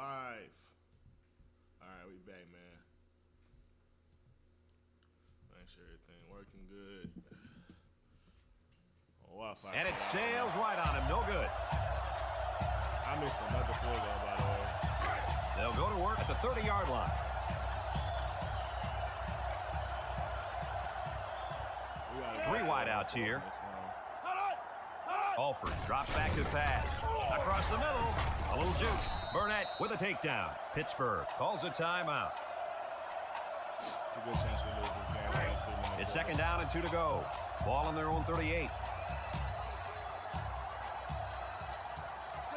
live. All right, we back, man. Make sure everything working good. Oh, and it sails right on him. No good. I missed another field goal, by the way. They'll go to work at the 30-yard line. Three wideouts here. Alford drops back to pass. Across the middle. A little juke. Burnett with a takedown. Pittsburgh calls a timeout. It's a good chance we lose this game. It's second down and 2 to go. Ball on their own 38.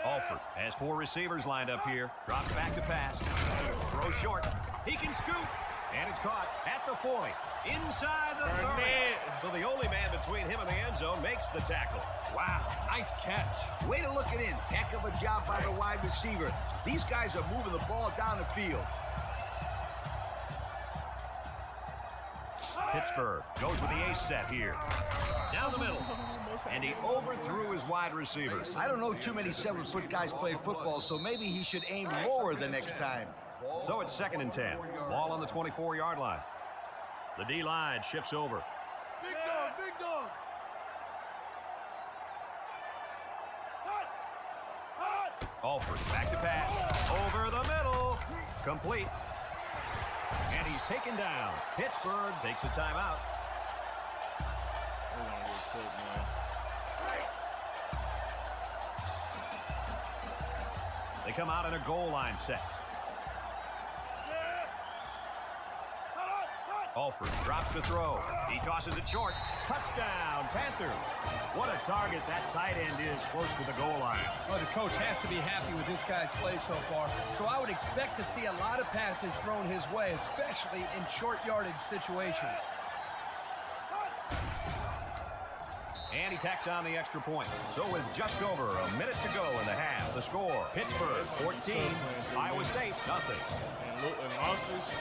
Alford has 4 receivers lined up here. Drops back to pass. Throws short. He can scoop. And it's caught at the 40. Inside the 30. So the only man between him and the end zone makes the tackle. Wow, nice catch. Way to look it in. Heck of a job by the wide receiver. These guys are moving the ball down the field. Pittsburgh goes with the ace set here. Down the middle. And he overthrew his wide receivers. I don't know too many 7-foot guys play football, so maybe he should aim lower the next time. So it's second and 10. Ball on the 24-yard line. The D-line shifts over. Big dog, big dog. Alford back to pass. Over the middle. Complete. And he's taken down. Pittsburgh takes a timeout. We're gonna get cooked, man. They come out in a goal line set. Alford drops to throw. He tosses it short. Touchdown, Panthers. What a target that tight end is close to the goal line. Well, the coach has to be happy with this guy's play so far. So I would expect to see a lot of passes thrown his way, especially in short yardage situations. And he tacks on the extra point. So with just over a minute to go in the half, the score, Pittsburgh 14, Iowa State nothing. And losses,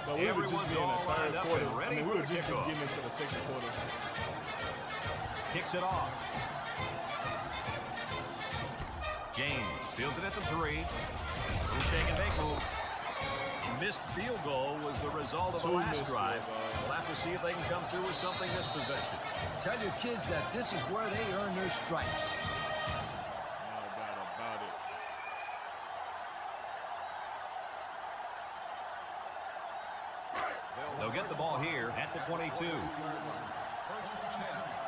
but we were just being a third quarter. I mean, we were just getting into the second quarter. Kicks it off. James fields it at the 3. Little shake and bake move. A missed field goal was the result of the last drive. We'll have to see if they can come through with something this possession. Tell your kids that this is where they earn their stripes. No doubt about it. They'll get the ball here at the 22.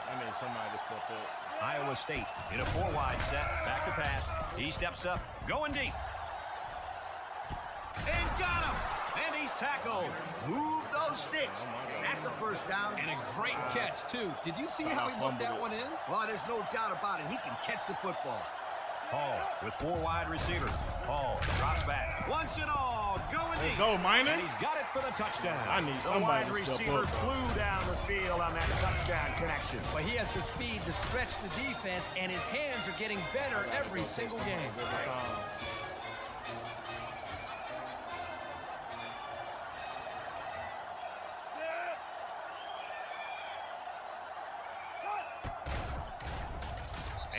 I need somebody to step up. Iowa State in a 4-wide set. Back to pass. He steps up. Going deep. And got him. And he's tackled. Move those sticks. That's a first down. And a great catch, too. Did you see how he looked that one in? Well, there's no doubt about it. He can catch the football. Hall with 4 wide receivers. Hall drops back. Once and all. Going deep. Let's go, Minor. And he's got it for the touchdown. I need the somebody wide to step receiver up, flew down the field on that touchdown connection. Well, he has the speed to stretch the defense, and his hands are getting better every single game. Every time.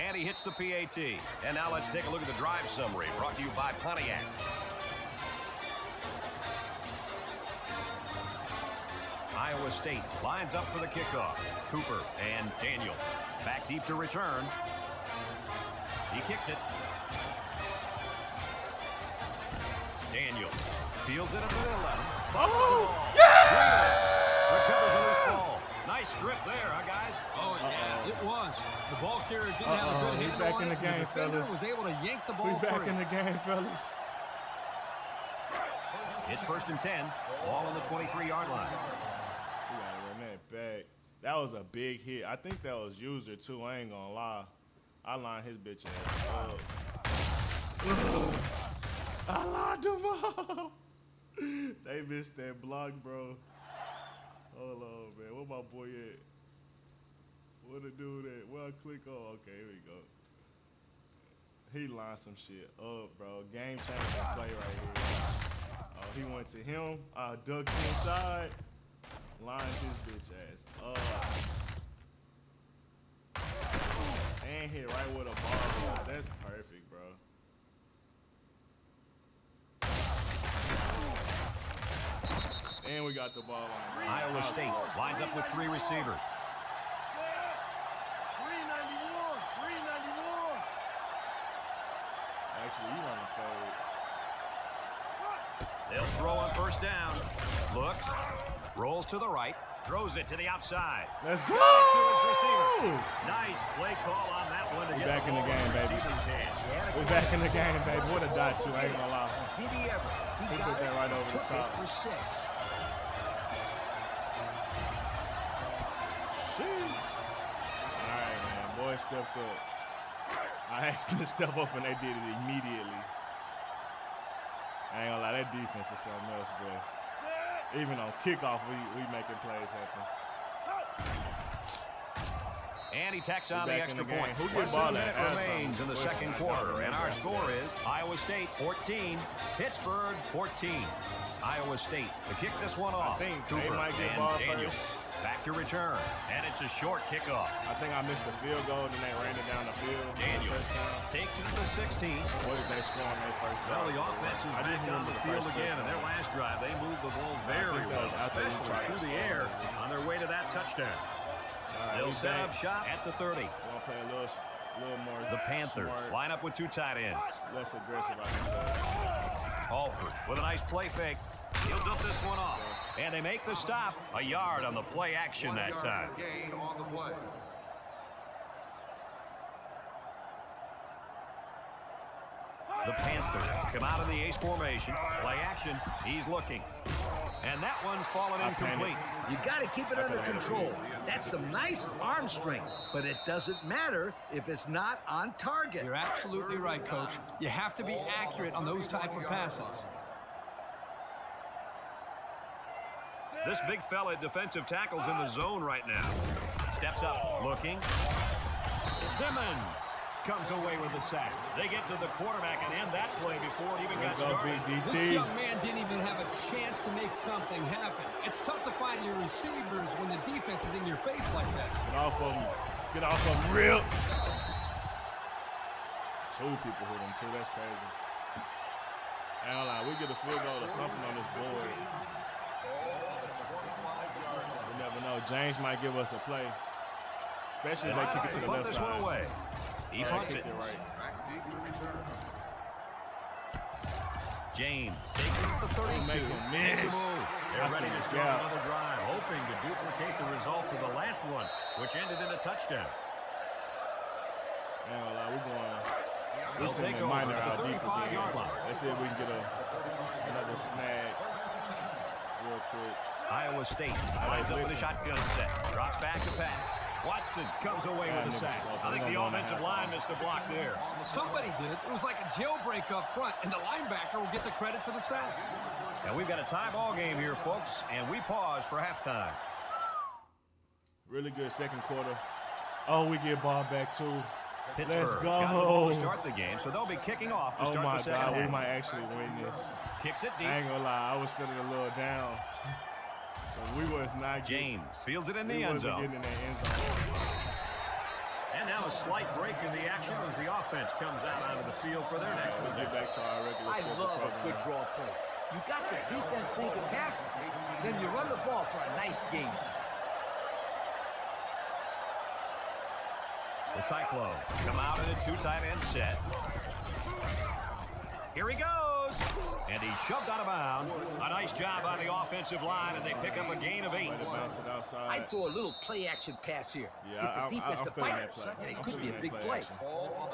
And he hits the PAT. And now let's take a look at the drive summary brought to you by Pontiac. Iowa State lines up for the kickoff. Cooper and Daniel back deep to return. He kicks it. Daniel fields it at the 11. Oh, yeah! Recovers a loose ball. Nice strip there, huh, guys? Oh, yeah, it was. The ball carrier didn't have a good handle back on in the it. game, The defender fellas. was able to yank the We ball back free. in the game, fellas. It's first and 10. Ball on the 23-yard line. We gotta run that back. That was a big hit. I think that was user too. I ain't gonna lie. I lined his bitch ass up. I lined him up. They missed that block, bro. Hold on, man. Where my boy at? What to do that? Where I click on? Okay, here we go. He lined some shit up, bro. Game changing play right here. Oh, he went to him. I ducked inside. Lined his bitch ass up. And hit right with a ball. That's perfect, bro. And we got the ball on. Iowa State lines up with 3 receivers. Actually, you run the fade. They'll throw on first down. Looks. Rolls to the right. Throws it to the outside. Let's go! To his receiver. Nice play call on that one to We get back the in the ball game, in baby. receiver's hands. We're back in the game, baby. What a dot, too. I ain't gonna lie. Did he ever? He put that right over the Took top. it for 6. Sheesh. All right, man. Boy stepped up. I asked them to step up, and they did it immediately. I ain't gonna lie, that defense is something else, boy. Even on kickoff, we making plays happen. And he tacks on the extra point. Who Less get than ball a minute at remains in the second quarter, and our score is Iowa State 14, Pittsburgh 14. Iowa State to kick this one off. I think they Cooper might get and ball Daniel first. back to return, and it's a short kickoff. I think I missed the field goal, and they ran it down the field. Daniel Touchdown. takes it to the 16. What did they score on their first drive? Well, the offense is I back didn't on remember the field first again. In their touchdown. last drive, they moved the ball very think well, that after we especially tried to through the score. air on their way to that touchdown. They'll we set back. up shop at the 30. We're gonna play a little more. The Panthers smart, line up with 2 tight ends. less aggressive, I can say. Alford with a nice play fake. He'll dump this one off. And they make the stop. A yard on the play action that time. Gain on the play. The Panthers come out of the ace formation. Play action. He's looking. And that one's fallen incomplete. You got to keep it under control. That's some nice arm strength, but it doesn't matter if it's not on target. You're absolutely right, Coach. You have to be accurate on those type of passes. This big fella at defensive tackle's in the zone right now. Steps up, looking. Simmons comes away with the sack. They get to the quarterback and end that play before it even got Let's go, started. Big This DT. young man didn't even have a chance to make something happen. It's tough to find your receivers when the defense is in your face like that. Get off of him. Get off of him. Real. 2 people hit him, too. That's crazy. I ain't gonna lie. We get a field goal or something on this board. You never know. James might give us a play. Especially if they kick it to the Punt left this one side. away. He punts it. Right. James takes it to the 32. Make him Makes a miss. move. They're I ready see to the start gap. another drive, hoping to duplicate the results of the last one, which ended in a touchdown. I ain't gonna lie. We're They'll sending take over Minor at out the deep 35-yard again. line. Let's see if we can get another snag real quick. Iowa State lines up with a shotgun set. Drops back to pass. Watson comes away with a sack. I think the offensive line missed a block there. Somebody did. It was like a jailbreak up front, and the linebacker will get the credit for the sack. And we've got a tie ball game here, folks, and we pause for halftime. Really good second quarter. Oh, we get ball back too. Pittsburgh Let's go. got the ball to start the game, so they'll be kicking off to Oh start my the second God, we half. might actually win this. Kicks it deep. I ain't gonna lie, I was feeling a little down. But we was not getting. James fields it in the We end wasn't zone. getting in that end zone. And now a slight break in the action as the offense comes out onto the field for their next Let's possession. get back to our regular I schedule love a program. good draw play. You got your defense thinking passing, then you run the ball for a nice game. The Cyclones come out in a 2 tight end set. Here he goes. And he's shoved out of bounds. A nice job on the offensive line, and they pick up a gain of 8. Way to bounce it outside. I'd throw a little play-action pass here. Yeah, Get the defense I'm to feeling fight, that play. and it I'm could be a feeling big that play. action.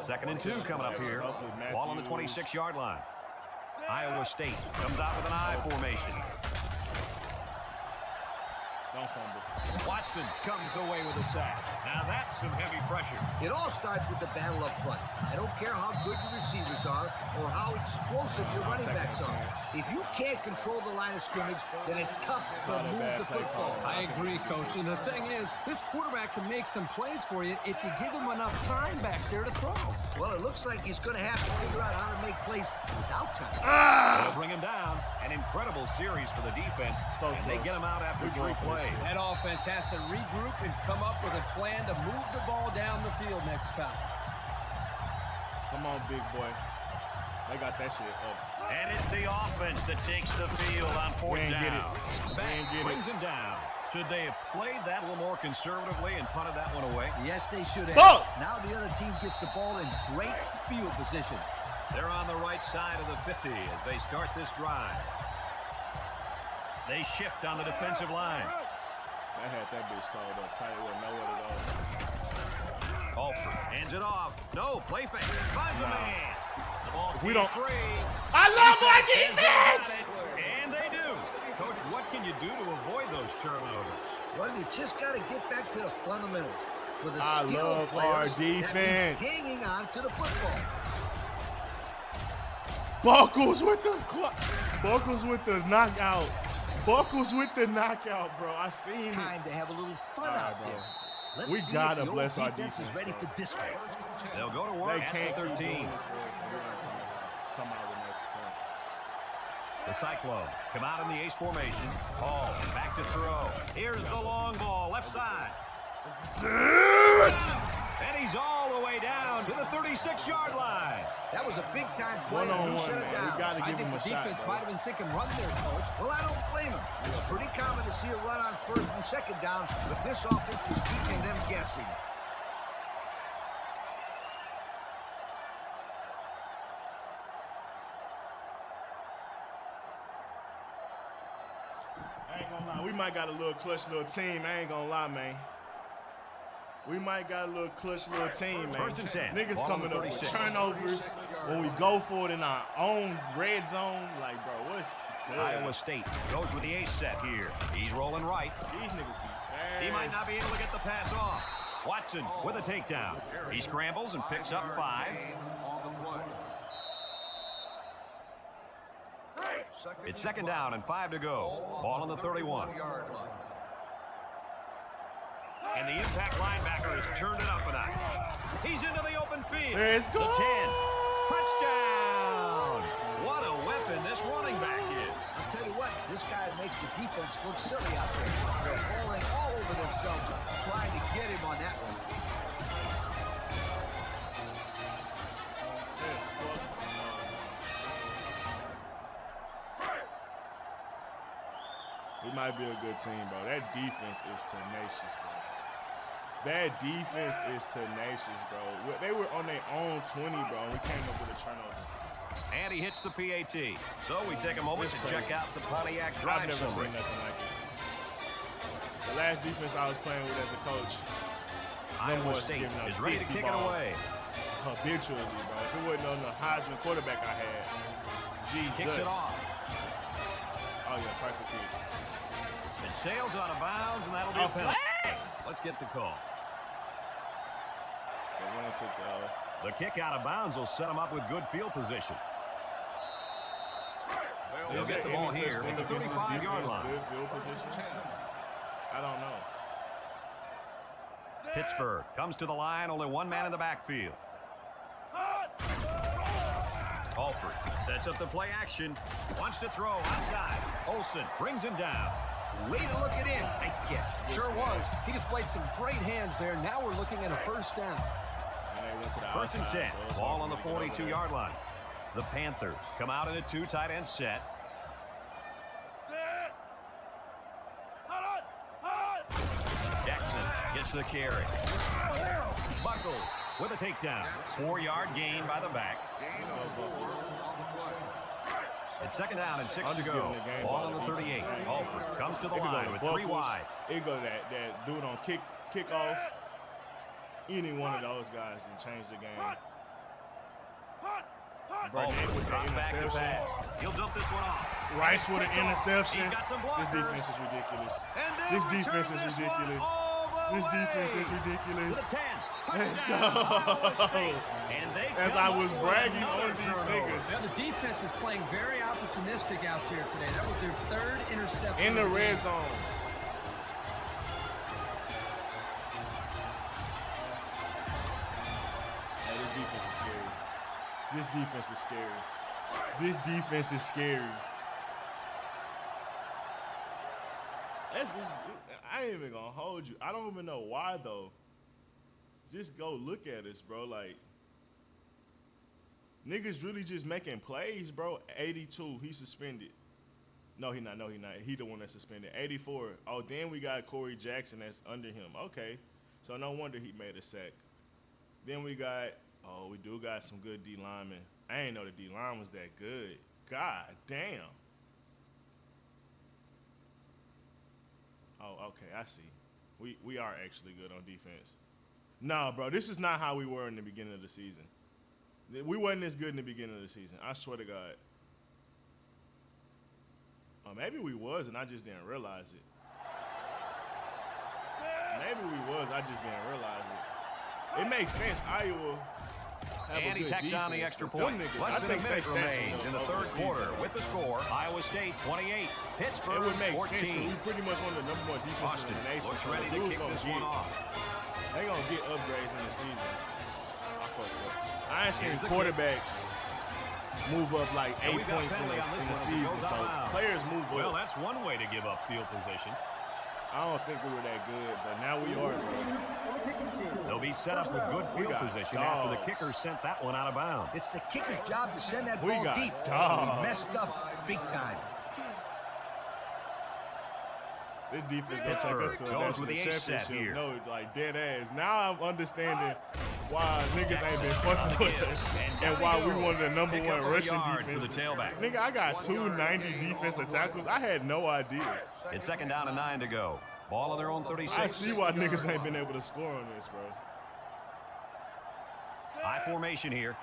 2nd and 2 coming up here. Hopefully Ball on the Matthews- 26-yard line. Iowa State comes out with an I formation. Don't fumble. Watson comes away with a sack. Now that's some heavy pressure. It all starts with the battle up front. I don't care how good your receivers are or how explosive your I'll running take backs that are. chance. If you can't control the line of scrimmage, then it's tough to Not a move bad the play football. call. I agree, Coach. And the thing is, this quarterback can make some plays for you if you give him enough time back there to throw. Well, it looks like he's going to have to figure out how to make plays without time. They'll bring him down. An incredible series for the defense, So and they close. get him out after We 3 drove for this plays. shit. That offense has to regroup and come up with a plan to move the ball down the field next time. Come on, big boy. They got that shit up. And it's the offense that takes the field on fourth down. Back brings him down. Should they have played that a little more conservatively and punted that one away? Yes, they should have. Oh! Now the other team gets the ball in great field position. They're on the right side of the 50 as they start this drive. They shift on the defensive line. I had that bitch sold up tight with nowhere to go. Alford hands it off. No, play fake. Finds a man. The ball We don't. free. I love my defense! And they do. Coach, what can you do to avoid those turnovers? Well, you just got to get back to the fundamentals. For the I love our players, defense. that means hanging on to the football. Buckles with the knockout. Buckles with the knockout, bro. I seen it. Time to have a little fun All right, out bro. there. Let's We see gotta if the bless old our defense defense, is ready bro. for this one. They'll go to work They at can't the keep 13. doing this for us, and we're gonna come out with next points. The Cyclones come out in the ace formation. Hall back to throw. Here's the long ball, left side. And he's all the way down to the 36-yard line. That was a big-time play. One-on-one, Shut it man. down. We got to I give think him the a shot, defense bro. might have been thinking run there, Coach. Well, I don't blame him. It's pretty common to see a run on first and second down, but this offense is keeping them guessing. I ain't gonna lie. We might got a little clutch little team. I ain't gonna lie, man. We might got a little clutch little team, man. 1st and 10. Niggas Ball on coming the up with 36. turnovers when we go for it in our own red zone. Like, bro, what's good? Iowa State goes with the ace set here. He's rolling right. These niggas be fast. He might not be able to get the pass off. Watson with a takedown. He scrambles and picks up 5. It's 2nd down and 5 to go. Ball on the 31. And the impact linebacker has turned it up a notch. He's into the open field. Let's go. The 10. Touchdown. What a weapon this running back is. I'll tell you what, this guy makes the defense look silly out there. They're falling all over themselves trying to get him on that one. Yes, fuck. We might be a good team, bro. That defense is tenacious, bro. That defense is tenacious, bro. They were on their own 20, bro, and we came up with a turnover. And he hits the PAT. So we take a moment It's to check crazy. out the Pontiac I've drive never summary. seen nothing like it. The last defense I was playing with as a coach, Iowa boys was State giving up is ready to 60 kick it balls. away. habitually, bro. If it wasn't on the Heisman quarterback I had, Jesus. Kicks it off. Oh, yeah, perfect kick. It sails out of bounds, and that'll be a penalty. Let's get the call. They went into The kick out of bounds will set them up with good field position. They'll get the ball here at the 35-yard line. Good field position? I don't know. Pittsburgh comes to the line, only one man in the backfield. Alford sets up the play action. Wants to throw outside. Olsen brings him down. Way to look it in. Nice catch. Sure was. He displayed some great hands there. Now we're looking at a first down. And they went to the 1st and 10. outside, so it's Ball hard on the for me to get over there. 42-yard line. The Panthers come out in a 2 tight end set. Jackson gets the carry. Buckles with a takedown. 4-yard gain by the back. Let's go, Buckles. It's 2nd down and 6 I'm to just go. giving the game Ball ball on the to 38. defense. Alford comes to the It could go line to with Buckles. 3 wide. It go to that dude on kickoff. Any one of those guys and change the game. Burnett Alford with the drops back to interception. pass. He'll dump this one off. Rice with an interception. He's got some This blockers. defense is ridiculous. And they'll This defense return is this one ridiculous. all the This defense way. is ridiculous. To the 10. Let's Touchdown, Iowa go. State. And they As come I up was with bragging another on these turnover. niggas. Now, the defense is playing very opportunistic out there today. That was their 3rd interception. In the of red game. zone. Hey, this defense is scary. This defense is scary. This defense is scary. That's just, I ain't even gonna hold you. I don't even know why though. Just go look at us, bro. Like, Niggas really just making plays, bro. 82, he suspended. No, he not. No, he not. He the one that's suspended. 84. Oh, then we got Corey Jackson that's under him. Okay. So no wonder he made a sack. Then we got, we do got some good D linemen. I ain't know the D line was that good. God damn. Oh, okay, I see. We are actually good on defense. Nah, bro, this is not how we were in the beginning of the season. We wasn't this good in the beginning of the season. I swear to God. Maybe we was, and I just didn't realize it. Maybe we was, I just didn't realize it. It makes sense. Iowa have and a he good tacks defense, on the extra but point. them niggas, Less I than a think minute they remains in the third quarter with the score. Iowa State 28, Pittsburgh It would make 14. sense because we pretty much one of the number one defenses Austin in the nation. looks So ready the to dudes kick this one off. They gonna get upgrades in the season. I fucked up. I ain't seen Here's the quarterbacks move up like And 8 we've got points in penalty on this the one as it season. goes So out of bounds. players move Well, up. that's one way to give up field position. I don't think we were that good, but now we are. So They'll be set up with good field position after the kicker sent that one out of bounds. It's the kicker's job to send that We ball got deep. dogs. He messed up big time. This defense gonna take us to a Goes national with the ace set championship. here. No, like dead ass. Now I'm understanding why niggas ain't been fucking with us and why we one of the number Pick one up a rushing yard for defenses. the tailback. Nigga, I got 290 defensive tackles. I had no idea. It's second down and 9 to go. Ball on their own 36. I see why niggas ain't been able to score on this, bro. High formation here.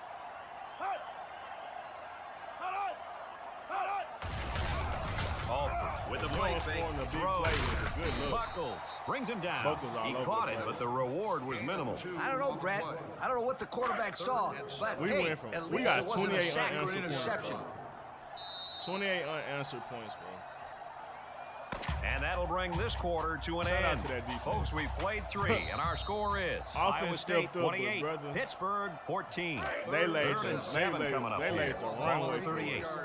Alford with the play Jones fake. scoring a big Throws. play was a good look. Buckles brings him down. Buckles all He over caught the it, but place. the reward was minimal. I don't know, Brad. I don't know what the quarterback saw, but We hey, went from- at we least got it wasn't a 28 sack or an unanswered points, interception. 28 unanswered points, bro. And that'll bring this quarter to an Shout out end. to that defense. Folks, we've played 3, and our score is Offense Iowa State stepped up, but 28, brother, Pittsburgh 14. They laid Third the, and they 7 laid, coming up they here. laid the Ball runway on for 38. us.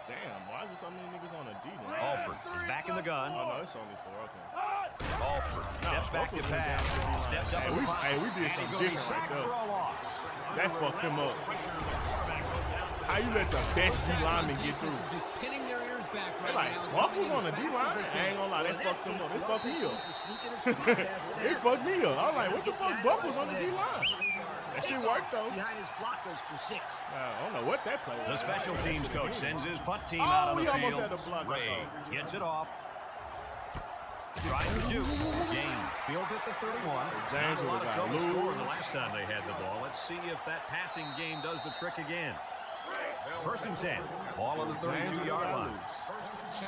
Damn, why is there so many niggas on a D line? Alford is back in the gun. Oh, no, it's only 4. Okay. Alford Nah, steps back to Buckles went down pass. to the D line. Steps up Hey, in we- the pocket. hey, we did And he's something gonna be different right sacked there. for a loss. That fucked them up. How you let the best D lineman get through? Just pinning their ears back They right like, now. Buckles on the D line? I ain't gonna lie, they fucked them up. They fucked me up. They fucked me up. I was like, what the fuck, Buckles on the D line? That shit worked though. Behind his blockers for 6. I don't know what that play was. The special teams coach sends his punt team Oh, out on he the almost field. had the block, I Ray thought. gets it off. Tries to shoot. James fields at the 31. James Not a lot would've of got trouble scoring the loose. last time they had the ball. Let's see if that passing game does the trick again. First and 10. Ball on the James 32-yard got line. loose.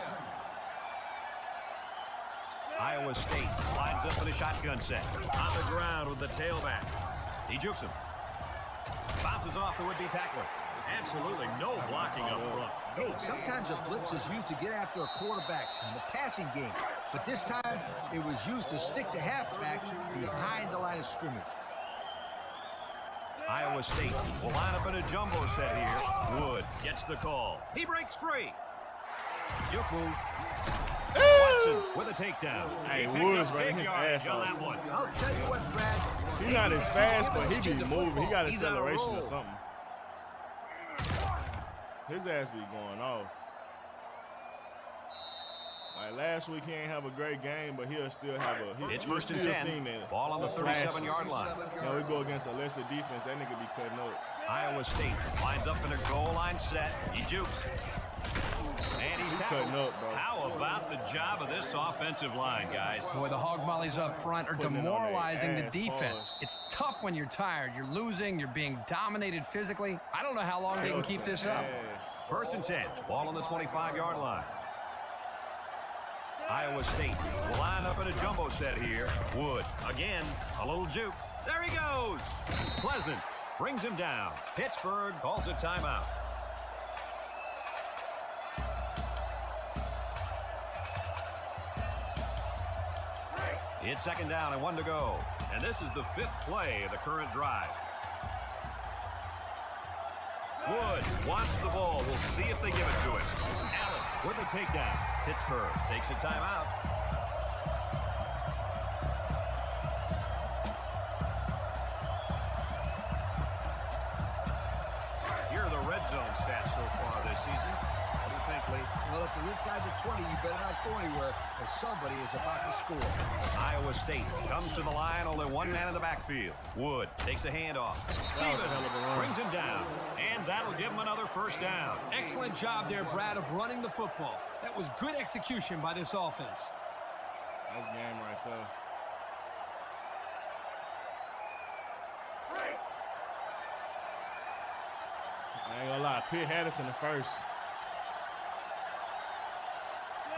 Iowa State lines up in a shotgun set. On the ground with the tailback. He jukes him. Bounces off the would-be tackler. Absolutely no blocking up front. Hey, sometimes a blitz is used to get after a quarterback in the passing game, but this time it was used to stick to halfbacks behind the line of scrimmage. Iowa State will line up in a jumbo set here. Wood gets the call. He breaks free. Juke move. Watson with a takedown. Hey, He picked Woods up running big his yardage ass on off. that one. I'll tell you what, Brad. He not as fast, but he be He's moving. He got He's on a acceleration roll. or something. His ass be going off. Like last week, he ain't have a great game, but he'll still have a. It's you'll first and still 10. seen that. Ball on the flashes. 37-yard line. You know, we go against a lesser defense. That nigga be cutting up. Iowa State lines up in a goal line set. He jukes. And he's He tackled. cutting up, bro. How about the job of this offensive line, guys? Boy, the hog mollies up front are Putting it on their demoralizing the ass, defense. pause. It's tough when you're tired. You're losing. You're being dominated physically. I don't know how long they can keep this up. Ass. First and 10. Ball on the 25-yard line. Iowa State will line up in a jumbo set here. Wood, again, a little juke. There he goes. Pleasant brings him down. Pittsburgh calls a timeout. It's second down and 1 to go. And this is the 5th play of the current drive. Wood wants the ball. We'll see if they give it to him. Allen with a takedown. Pittsburgh takes a timeout. inside the 20, you better not go anywhere, as somebody is about to score. Iowa State comes to the line, only one man in the backfield. Wood takes a handoff. Stevens brings him down, and that'll give him another first down. Excellent job there, Brad, of running the football. That was good execution by this offense. That's game right there. I ain't gonna lie, Pitt had us in the first.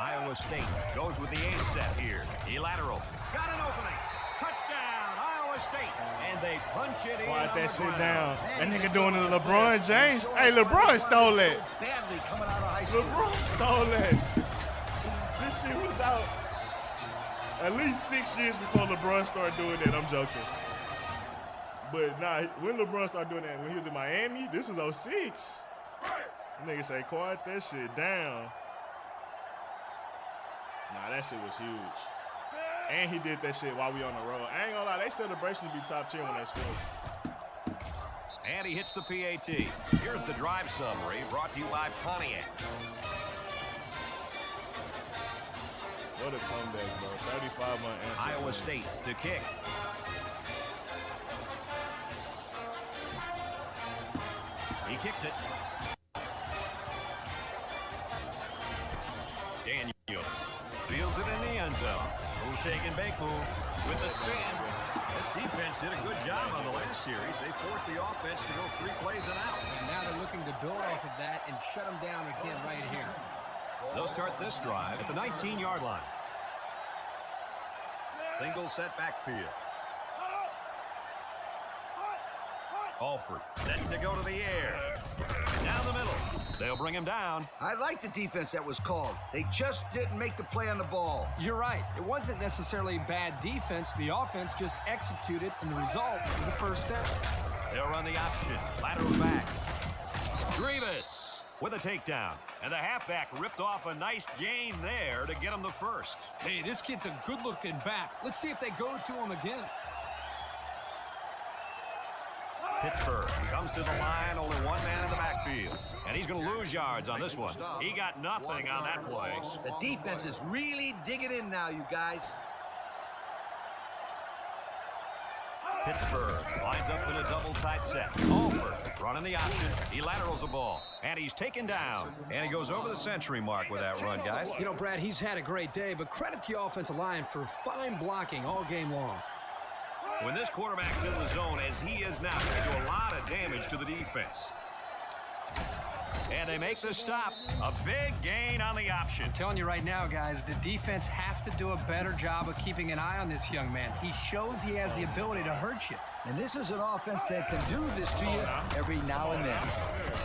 Iowa State goes with the A set here. He lateral. Got an opening. Touchdown, Iowa State. And they punch it in. Quiet that shit down. That nigga doing it to LeBron James. Hey, LeBron stole that. Badly coming out of high school. LeBron stole that. This shit was out at least 6 years before LeBron started doing that. I'm joking. But nah, when LeBron started doing that, when he was in Miami, this was 06. The nigga say, quiet that shit down. Nah, that shit was huge. And he did that shit while we on the road. I ain't gonna lie, they celebration to be top tier when they score. And he hits the PAT. Here's the drive summary brought to you by Pontiac. What a comeback, bro. 35 unanswered. Iowa State to kick. He kicks it. Daniel fields it in the end zone. Little shake and bake move with the spin. This defense did a good job on the last series. They forced the offense to go 3 plays and out. And now they're looking to build off of that and shut them down again right here. They'll start this drive at the 19-yard line. Single set backfield. Alford set to go to the air. Down the middle. They'll bring him down. I like the defense that was called. They just didn't make the play on the ball. You're right. It wasn't necessarily bad defense. The offense just executed, and the result is a first down. They'll run the option. Lateral back. Grievous with a takedown. And the halfback ripped off a nice gain there to get him the first. Hey, this kid's a good-looking back. Let's see if they go to him again. Pittsburgh comes to the line, only one man in the backfield. And he's going to lose yards on this one. He got nothing on that play. The defense is really digging in now, you guys. Pittsburgh lines up in a double tight set. Alford running the option. He laterals the ball. And he's taken down. And he goes over the century mark with that run, guys. You know, Brad, he's had a great day, but credit the offensive line for fine blocking all game long. When this quarterback's in the zone, as he is now, he can do a lot of damage to the defense. And they make the stop. A big gain on the option. I'm telling you right now, guys, the defense has to do a better job of keeping an eye on this young man. He shows he has the ability to hurt you. And this is an offense that can do this to you every now and then.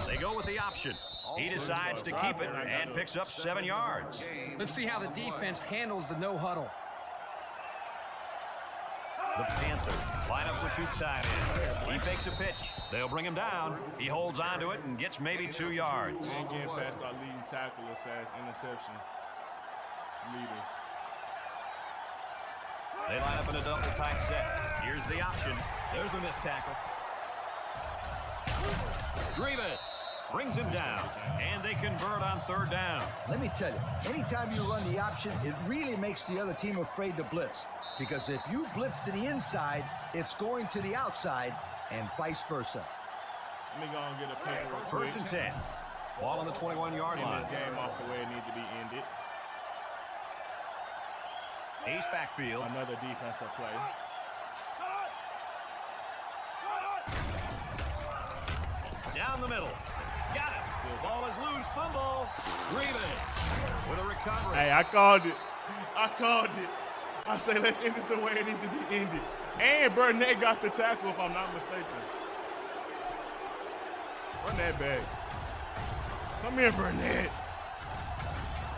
They go with the option. He decides to keep it and picks up 7 yards. Let's see how the defense handles the no huddle. The Panthers line up with 2 tight ends. He fakes a pitch. They'll bring him down. He holds onto it and gets maybe 2 yards. And getting past our leading tackle as interception leader. They line up in a double tight set. Here's the option. There's a missed tackle. Grievous brings him down, and they convert on 3rd down. Let me tell you, anytime you run the option, it really makes the other team afraid to blitz. Because if you blitz to the inside, it's going to the outside, and vice versa. Let me go and get a pick real quick. 1st and 10. Ball on the 21-yard line. End this game off the way it needs to be ended. Ace backfield. Another defensive play. Down the middle. Got it. Ball is loose. Fumble. Grievous with a recovery. Hey, I called it. I say let's end it the way it needs to be ended. And Burnett got the tackle, if I'm not mistaken. Run that back. Come here, Burnett.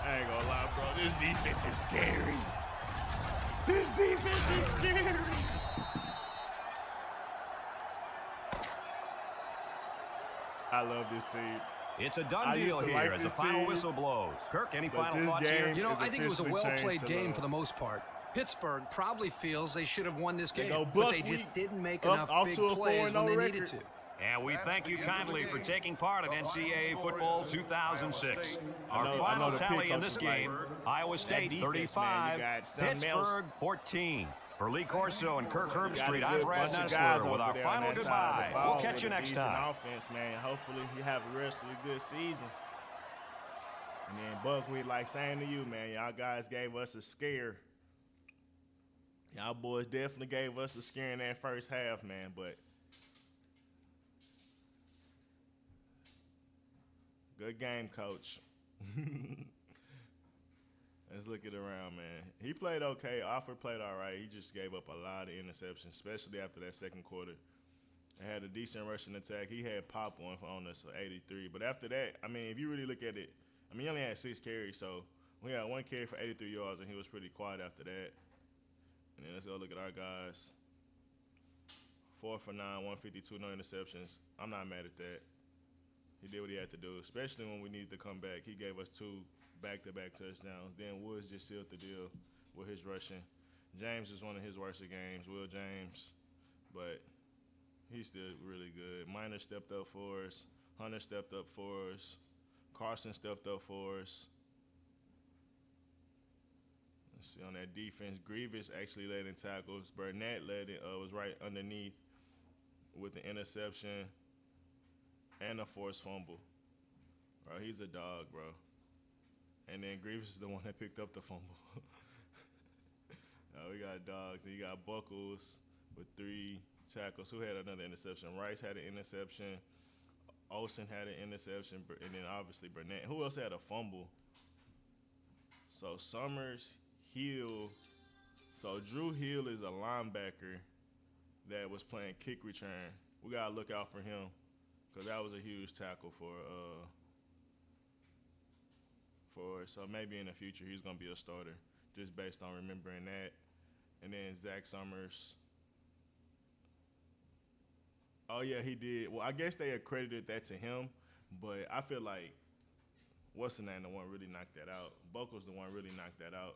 I ain't gonna lie, bro. This defense is scary. This defense is scary. I love this team. It's a done deal here as the final whistle blows. Kirk, any final thoughts here? You know, I think it was a well-played game for the most part. Pittsburgh probably feels they should have won this game, but they just didn't make enough big plays when they needed to. And we thank you kindly for taking part in NCAA Football 2006. Our final tally in this game, Iowa State 35, Pittsburgh 14. For Lee Corso and Kirk Herbstreit, I'm Brad Nessler with our final goodbye. We'll catch you next time. Offense, man. Hopefully you have a really good season. And then Buck, we like saying to you, man, y'all guys gave us a scare. Y'all boys definitely gave us a scare in that first half, man, but good game, coach. Let's look it around, man. He played okay. Alford played all right. He just gave up a lot of interceptions, especially after that second quarter. They had a decent rushing attack. He had pop on us for 83. But after that, I mean, if you really look at it, I mean, he only had 6 carries, so we had 1 carry for 83 yards, and he was pretty quiet after that. And then let's go look at our guys. 4 for 9, 152, no interceptions. I'm not mad at that. He did what he had to do, especially when we needed to come back. He gave us 2 back-to-back touchdowns. Then Woods just sealed the deal with his rushing. James is one of his worst games, Will James, but he's still really good. Minor stepped up for us. Hunter stepped up for us. Carson stepped up for us. Let's see, on that defense, Grievous actually led in tackles. Burnett led it, was right underneath with the interception and a forced fumble. Bro, he's a dog, bro. And then Grievous is the one that picked up the fumble. We got dogs. And you got Buckles with 3 tackles. Who had another interception? Rice had an interception. Olsen had an interception. And then obviously Burnett. Who else had a fumble? So Summers, Hill. So Drew Hill is a linebacker that was playing kick return. We got to look out for him because that was a huge tackle for so maybe in the future he's going to be a starter just based on remembering that. And then Zach Summers. Oh, yeah, he did. Well, I guess they accredited that to him, but I feel like what's the name, the one really knocked that out. Buckles the one really knocked that out.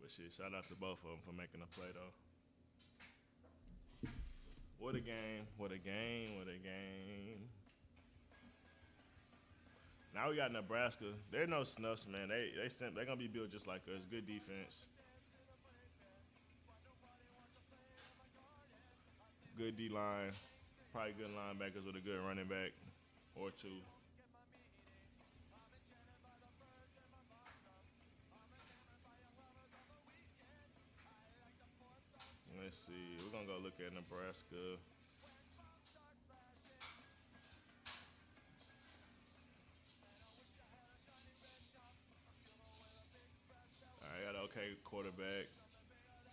But shit, shout out to both of them for making a play, though. What a game, what a game, what a game. Now we got Nebraska. They're no snuffs, man. They're gonna be built just like us. Good defense. Good D-line. Probably good linebackers with a good running back or 2. Let's see. We're gonna go look at Nebraska. Got an okay quarterback.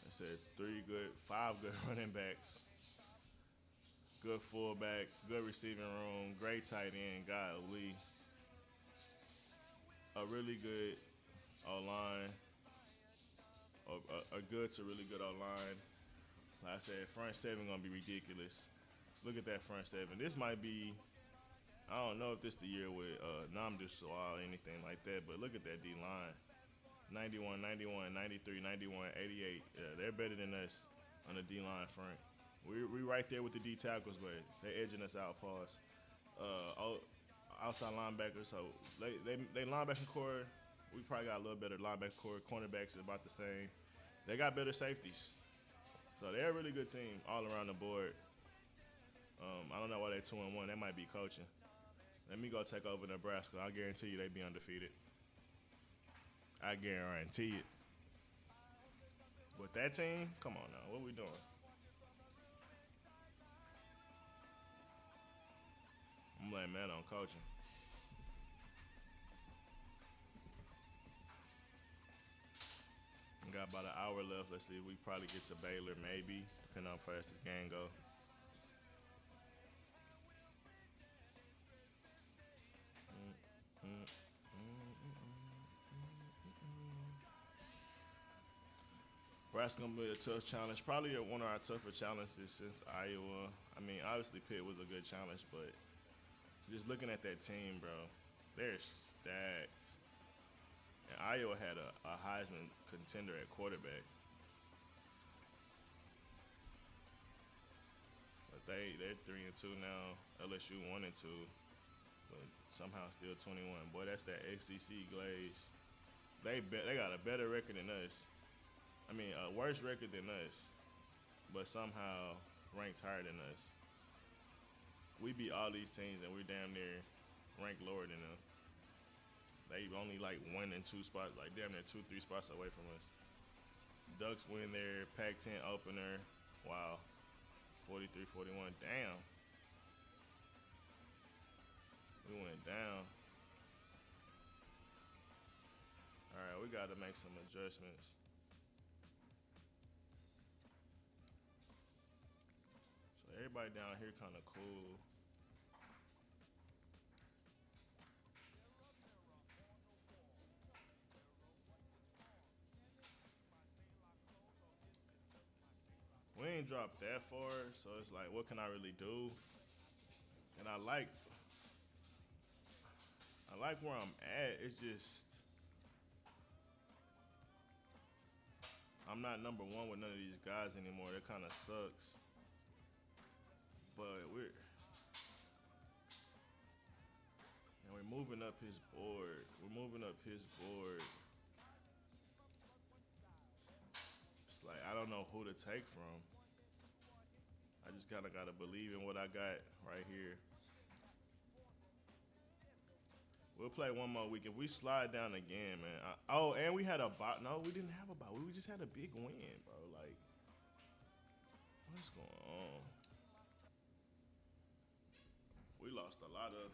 I said 5 good running backs. Good fullback, good receiving room, great tight end, golly. A really good O-line. A good to really good O-line. Like I said, front 7 gonna be ridiculous. Look at that front 7. This might be, I don't know if this the year with Namdus or anything like that, but look at that D-line. 91, 91, 93, 91, 88. Yeah, they're better than us on the D-line front. We right there with the D tackles, but they're edging us out. Pause. Outside linebackers, so they linebacking core. We probably got a little better linebacker core. Cornerbacks are about the same. They got better safeties, so they're a really good team all around the board. I don't know why they're 2-1. They might be coaching. Let me go take over Nebraska. I guarantee you they be undefeated. I guarantee it. With that team, come on now. What we doing? I'm blaming that on coaching. We got about an hour left. Let's see if we probably get to Baylor, maybe, depending on how fast this game go. Nebraska gonna be a tough challenge. Probably one of our tougher challenges since Iowa. I mean, obviously Pitt was a good challenge, but just looking at that team, bro, they're stacked. And Iowa had a Heisman contender at quarterback. They're 3-2 now. LSU 1-2, but somehow still 21. Boy, that's that ACC glaze. They got a better record than us. I mean, a worse record than us, but somehow ranked higher than us. We beat all these teams, and we're damn near ranked lower than them. They only like 1 and 2 spots, like damn near 2-3 spots away from us. Ducks win their Pac-10 opener. Wow, 43-41. Damn. We went down. All right, we got to make some adjustments. So everybody down here kind of cool. We ain't dropped that far, so it's like, what can I really do? And I like where I'm at. It's just I'm not number one with none of these guys anymore. That kind of sucks. But we're moving up his board. We're moving up his board. It's like I don't know who to take from. I just kind of got to believe in what I got right here. We'll play one more week. If we slide down again, man. Oh, and we had a bye. No, we didn't have a bye. We just had a big win, bro. Like, what's going on? We lost a lot of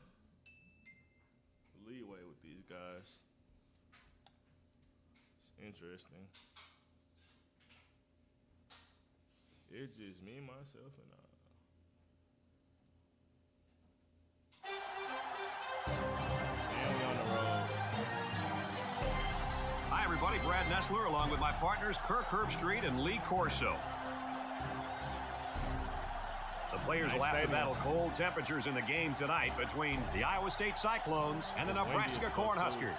leeway with these guys. It's interesting. It's just me, myself, and Hi, everybody. Brad Nessler along with my partners Kirk Herbstreit and Lee Corso. The players will have to battle cold temperatures in the game tonight between the Iowa State Cyclones and the Nebraska Cornhuskers.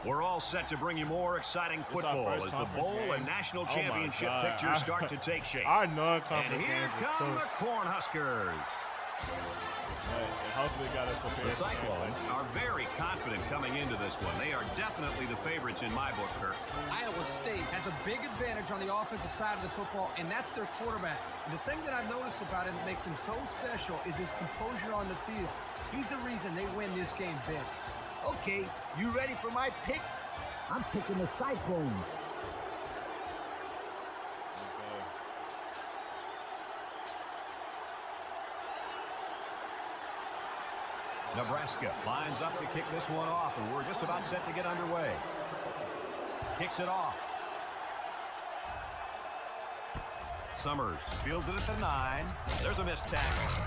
We're all set to bring you more exciting football as the bowl and national championship pictures start to take shape. Our non-conference games was come the Cornhuskers. Hopefully got us prepared. The Cyclones are very confident coming into this one. They are definitely the favorites in my book, Kirk. Iowa State has a big advantage on the offensive side of the football, and that's their quarterback. And the thing that I've noticed about him that makes him so special is his composure on the field. He's the reason they win this game big. Okay, you ready for my pick? I'm picking the Cyclones. Nebraska lines up to kick this one off, and we're just about set to get underway. Kicks it off. Summers fields it at the 9. There's a missed tackle.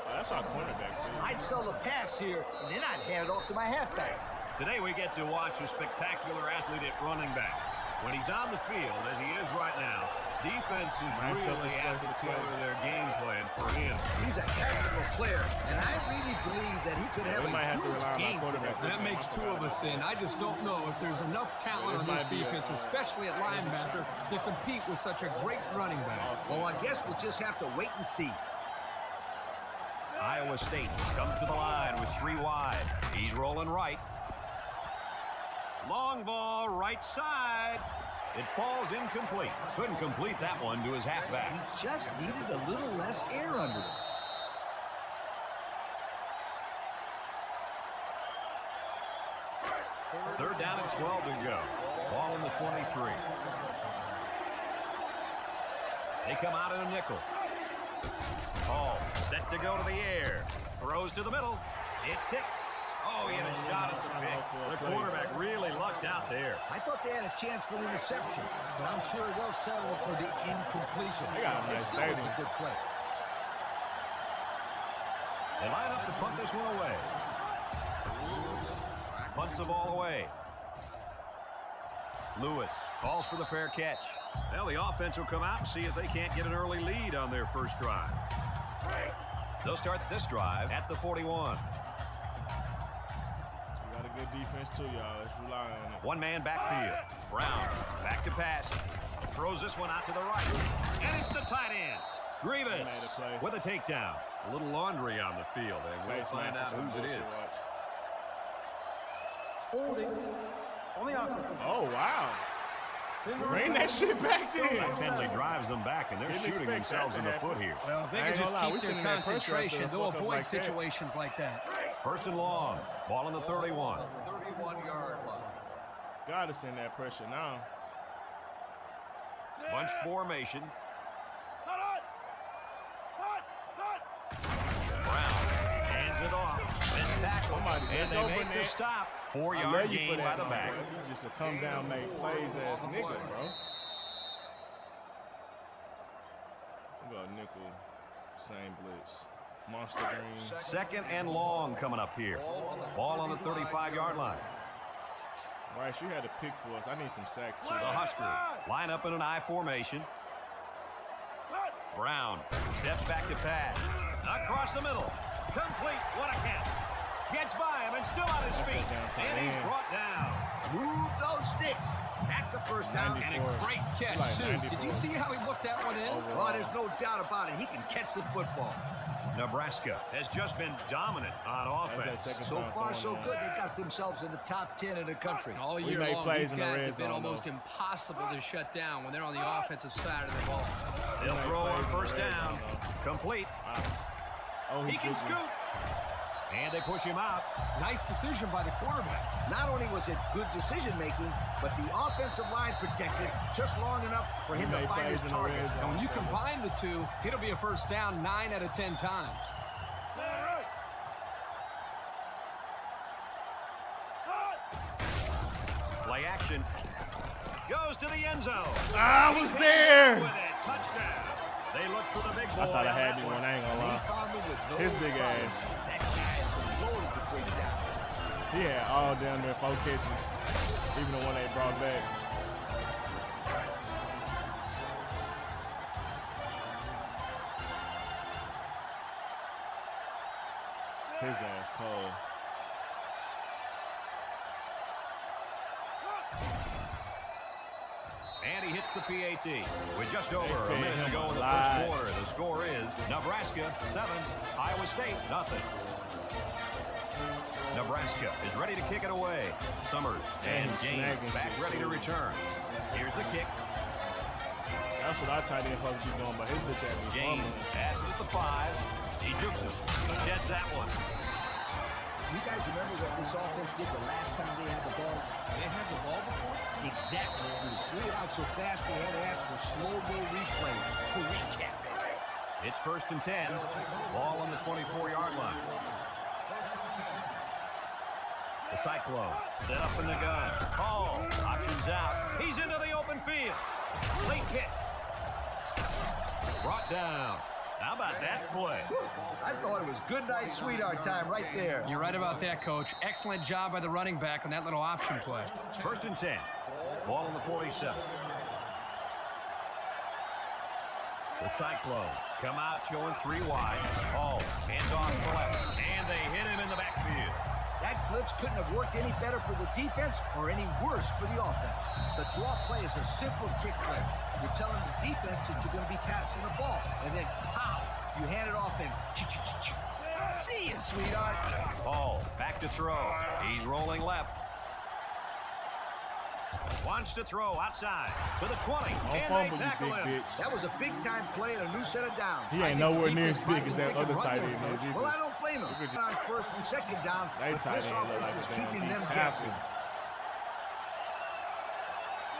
That's our cornerback, too. I'd sell the pass here, and then I'd hand it off to my halfback. Today we get to watch a spectacular athlete at running back. When he's on the field, as he is right now, defense is really have to tailor their game plan for him. He's a heck of a player, and I really believe that he could have a huge game. That makes two of us then. I just don't know if there's enough talent on this defense, especially at linebacker, to compete with such a great running back. Well, I guess we'll just have to wait and see. Iowa State comes to the line with 3 wide. He's rolling right. Long ball, right side. It falls incomplete. Couldn't complete that one to his halfback. He just needed a little less air under it. Third down and 12 to go. Ball in the 23. They come out in a nickel. Hall set to go to the air. Throws to the middle. It's tipped. Oh, he had a shot at the pick. The quarterback really lucked out there. I thought they had a chance for the interception, but I'm sure they'll settle for the incompletion. They got a nice stadium. A good play. They line up to punt this one away. Punts the ball away. Lewis calls for the fair catch. Well, the offense will come out and see if they can't get an early lead on their first drive. They'll start this drive at the 41. Good defense too, y'all. Let's rely on it. One man backfield. Brown back to pass. Throws this one out to the right. And it's the tight end. Grievous with a takedown. A little laundry on the field, and we'll find out whose it is. Holding on the offense. Oh, wow. Bring that shit back in. Finley drives them back, and they're shooting themselves in the foot here. Well, if they can just keep their concentration, they'll avoid situations like that. First and long. Ball on the 31. 31-yard line. Got to send that pressure now. Bunch formation. Brown hands it off. Missed tackle. And they make the stop. 4-yard gain by the back. He's just a come-down, make plays-ass nigga, bro. We got nickel. Same blitz. Monster green. Second and long coming up here. Ball on the 35-yard line. Rice, you had a pick for us. I need some sacks, too. The Huskers line up in an I formation. Brown steps back to pass. Across the middle. Complete. What a catch. Gets by him and still on his feet. And he's brought down. Move those sticks. That's a first down. 94. And a great catch, Like too. 94. Did you see how he looked that one in? Oh, there's no doubt about it. He can catch the football. Nebraska has just been dominant on offense. So far, so good. They got themselves in the top 10 in the country. All year made long, plays these in the guys red have been zone, almost though. impossible to shut down when they're on the offensive side of the ball. They'll throw on first down. Complete. Oh, He can scoot. And they push him out. Nice decision by the quarterback. Not only was it good decision-making, but the offensive line protected just long enough for him to find his target. And when you combine the two, it'll be a first down 9 out of 10 times. Play action. Goes to the end zone. I was there. With it. Touchdown. They look for the big boy. I thought I on had that you one. one. I ain't gonna lie. His big ass. That guy is loaded to bring down. He had all down there 4 catches, even the one they brought back. His ass cold. And he hits the PAT. With just over a fed minute to him go in the lots. first quarter, the score is Nebraska 7, Iowa State 0. Nebraska is ready to kick it away. Summers and James back ready to return. Here's the kick. That's what our tight end probably keep doing, but his bitch ass be James fumbling. passes at the 5. He jukes him. Sheds that one. You guys remember what this offense did the last time they had the ball? They had the ball before? Exactly. It was threw out so fast they had to ask for slow-mo replay to recap it. It's first and 10. Ball on the 24-yard line. The Cyclone set up in the gun. Hall options out. He's into the open field. Late kick. Brought down. How about that play? I thought it was good night, sweetheart time right there. You're right about that, Coach. Excellent job by the running back on that little option play. First and 10. Ball on the 47. The Cyclone come out showing 3 wide. Hall hands off to the left. And they hit him in the backfield. That blitz couldn't have worked any better for the defense or any worse for the offense. The draw play is a simple trick play. You're telling the defense that you're going to be passing the ball. And then, pow, you hand it off and see you, sweetheart. Hall back to throw. He's rolling left. Wants to throw outside to the 20. Don't And fumble, they you tackle big him. bitch. That was a big-time play and a new set of downs. He ain't nowhere near as big as that other tight end is either. Well, I don't blame him. Look at you. On first and second down, They but tight this end look offense like is a keeping damn them tackle. guessing.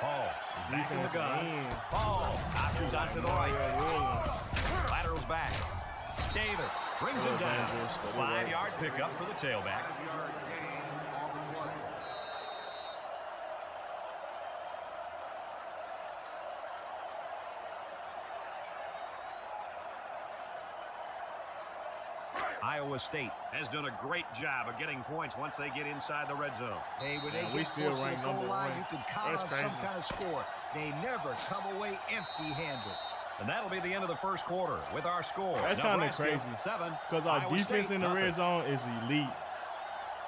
Hall is back in the Defense gun. in. Hall options out to the right. Laterals back. Davis brings him down. Dangerous, but it 5-yard pickup for the tailback. Iowa State has done a great job of getting points once they get inside the red zone. Hey, when Yeah, they we get still close to rank the goal number line, one. you can count That's on crazy. some kind of score. They never come away empty-handed. And that'll be the end of the first quarter with our score. That's kind of Nebraska, crazy 7, because our Iowa defense State, in the red 0. zone is elite.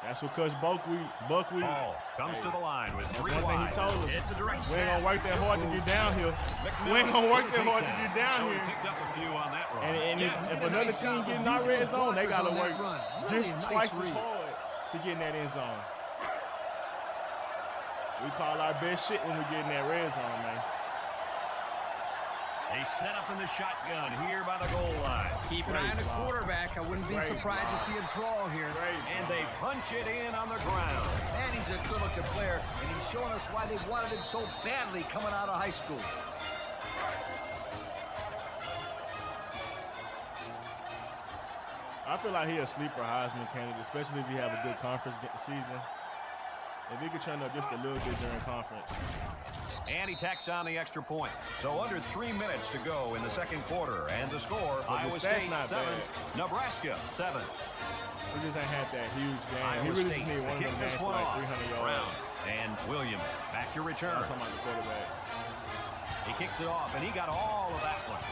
That's what Coach Buckwheat. Ball comes to the line with 3 one wide. thing he told us. It's a direct We ain't snap. gonna work that hard to get down here. McMillan We ain't gonna work will that hard take to get that. down So he here. picked up a few on that run. And Yeah, if did a another nice team job getting of our using red those zone, they blockers gotta on that work run. Really just nice twice as read. hard to get in that end zone. We call our best shit when we get in that red zone, man. They set up in the shotgun here by the goal line. Keep an eye on the quarterback. I wouldn't be Great surprised block. to see a draw here. And they punch it in on the ground. And he's a good-looking player, and he's showing us why they wanted him so badly coming out of high school. I feel like he a sleeper Heisman candidate, especially if he have a good conference season. If he could turn up just a little bit during conference. And he tacks on the extra point. So under 3 minutes to go in the second quarter. And the score, But Iowa his stats State not 7, bad. Nebraska 7. He just ain't had that huge game. Iowa He really State just need one of kick them this games for one like off. 300 yards. Brown and Williams back to return. I'm talking about the quarterback. He kicks it off, and he got all of that one.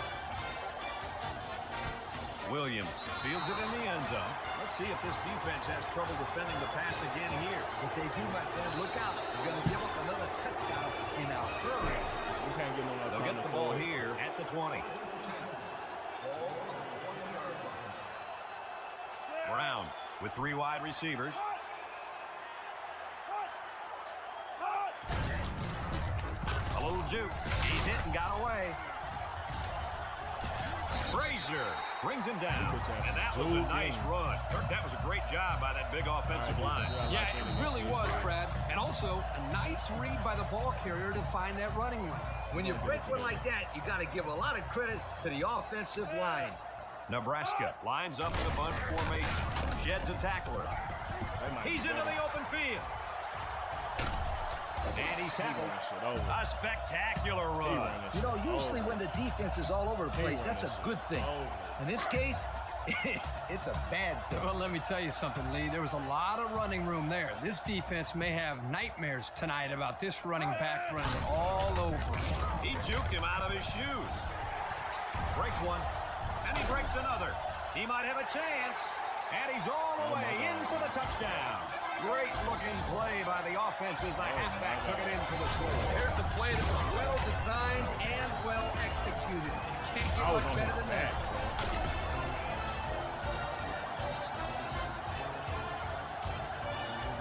Williams fields it in the end zone. Let's see if this defense has trouble defending the pass again here. If they do, my friend, look out. They're going to give up another touchdown in a hurry. We can't get no more They'll time get to the ball throw it. here at the 20. Brown with 3 wide receivers. A little juke. He's hit and got away. Frazier brings him down. And that was a nice run. Kirk, that was a great job by that big offensive line. Yeah, it really was, Brad. And also, a nice read by the ball carrier to find that running lane. When you break one like that, you got to give a lot of credit to the offensive line. Nebraska lines up in a bunch formation. Sheds a tackler. He's into the open field. And he's tackled. A spectacular run. You know, usually when the defense is all over the place, that's a good thing. In this case, it's a bad thing. Well, let me tell you something, Lee. There was a lot of running room there. This defense may have nightmares tonight about this running back running all over. He juked him out of his shoes. Breaks one, and he breaks another. He might have a chance, and he's all the way in for the touchdown. Great-looking play by the offense as the halfback took it in for the score. There's a play that was well designed and well executed. Can't get much better than that.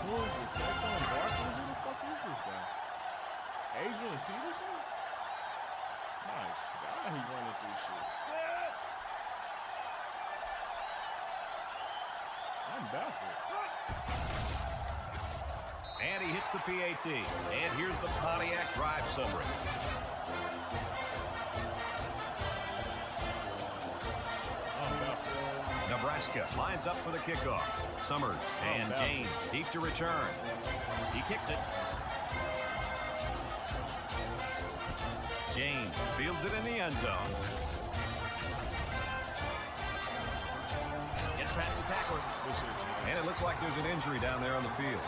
Who is this? Saquon Barkley? Who the fuck is this guy? Adrian Peterson? My God, he running through shit. I'm baffled. And he hits the PAT. And here's the Pontiac drive summary. I'm baffled. Nebraska lines up for the kickoff. Summers and James deep to return. He kicks it. James fields it in the end zone. Gets past the tackler. And it looks like there's an injury down there on the field.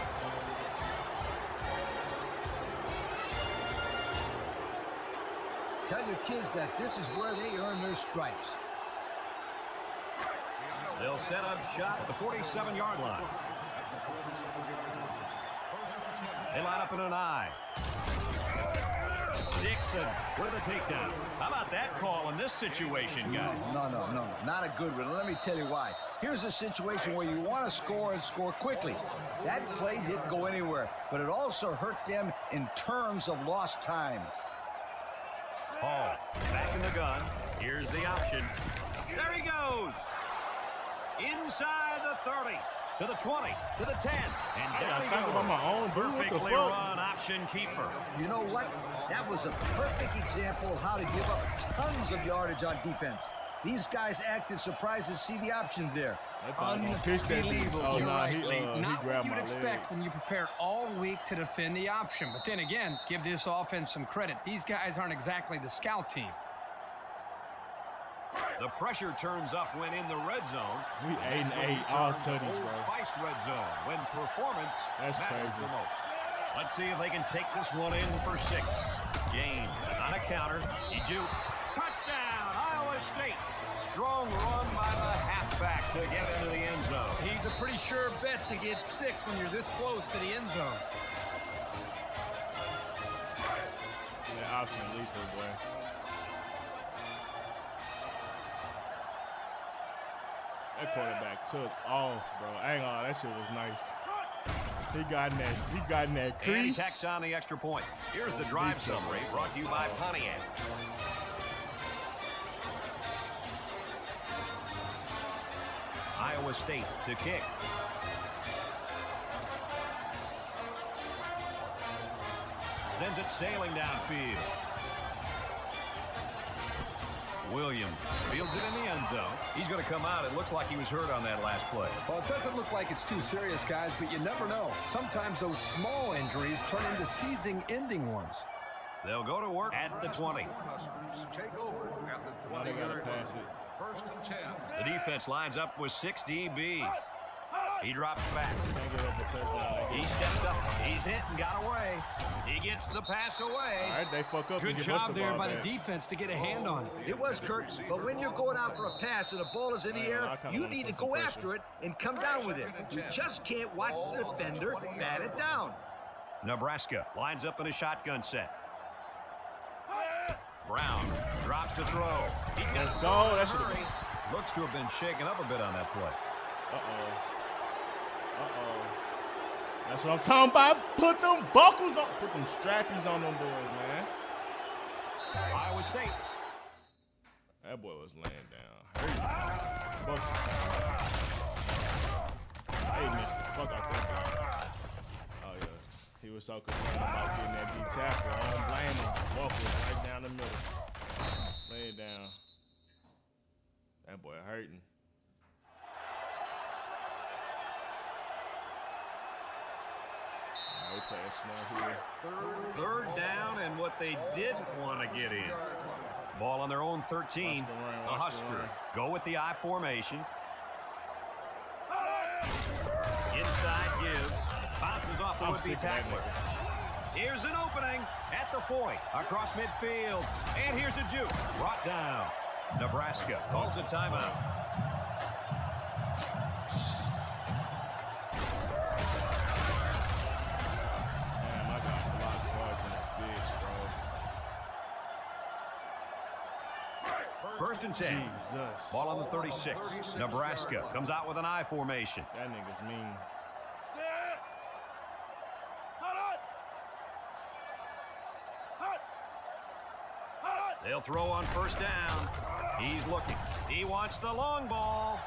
Tell your kids that this is where they earn their stripes. They'll set up shop at the 47-yard line. They line up in an I. Dixon with a takedown. How about that call in this situation, guys? No. Not a good one. Let me tell you why. Here's a situation where you want to score and score quickly. That play didn't go anywhere, but it also hurt them in terms of lost time. Hall back in the gun. Here's the option. There he goes. Inside the 30, to the 20, to the 10, and down he goes. On my own, dude. What the Perfectly fuck? run option keeper. You know what? That was a perfect example of how to give up tons of yardage on defense. These guys acted surprised to see the option there. Unbelievable. Oh, You're no, right, he Lee. Not grabbed what you'd my expect legs. when you prepare all week to defend the option. But then again, give this offense some credit. These guys aren't exactly the scout team. The pressure turns up when in the red zone. We 8-8, all tutties, bro. Spice red zone when performance That's matters crazy. the most. Let's see if they can take this one in for 6. James on a counter. He jukes. Touchdown, Iowa State. Strong run by the halfback. back to get into the end zone. He's a pretty sure bet to get 6 when you're this close to the end zone. That option lethal, boy. That quarterback took off, bro. I ain't gonna lie, that shit was nice. He got in that crease. And he tacks on the extra point. Here's the drive summary brought to you by Pontiac. Iowa State to kick. Sends it sailing downfield. Williams fields it in the end zone. He's going to come out. It looks like he was hurt on that last play. Well, it doesn't look like it's too serious, guys, but you never know. Sometimes those small injuries turn into season-ending ones. They'll go to work at the 20. Now they gotta pass it. The defense lines up with 6 DBs. He drops back. Can't get up a touchdown. He steps up. He's hit and got away. He gets the pass away. All right, they fuck up. Good job there by the defense to get a hand on it. It was, Kurt, but when you're going out for a pass and the ball is in the air, you need to go after it and come down with it. You just can't watch the defender bat it down. Nebraska lines up in a shotgun set. Brown drops to throw. Let's go. That should have been. Looks to have been shaken up a bit on that play. That's what I'm talking about. Put them buckles on. Put them strappies on them boys, man. Iowa State. That boy was laying down. Hey, missed the fuck out that guy. Oh, yeah. He was so concerned about getting that D tackle. I don't blame him. Walker right down the middle. Lay it down. That boy hurting. They play a small here. Third down and what they didn't want to get in. Ball on their own 13. The Huskers go with the I formation. Inside give. Bounces off the would-be tackler. Here's an opening at the 40. Across midfield. And here's a juke. Brought down. Nebraska calls a timeout. First and 10. Jesus. Ball on the 36. Nebraska comes out with an I formation. That nigga's mean. They'll throw on first down. He's looking. He wants the long ball.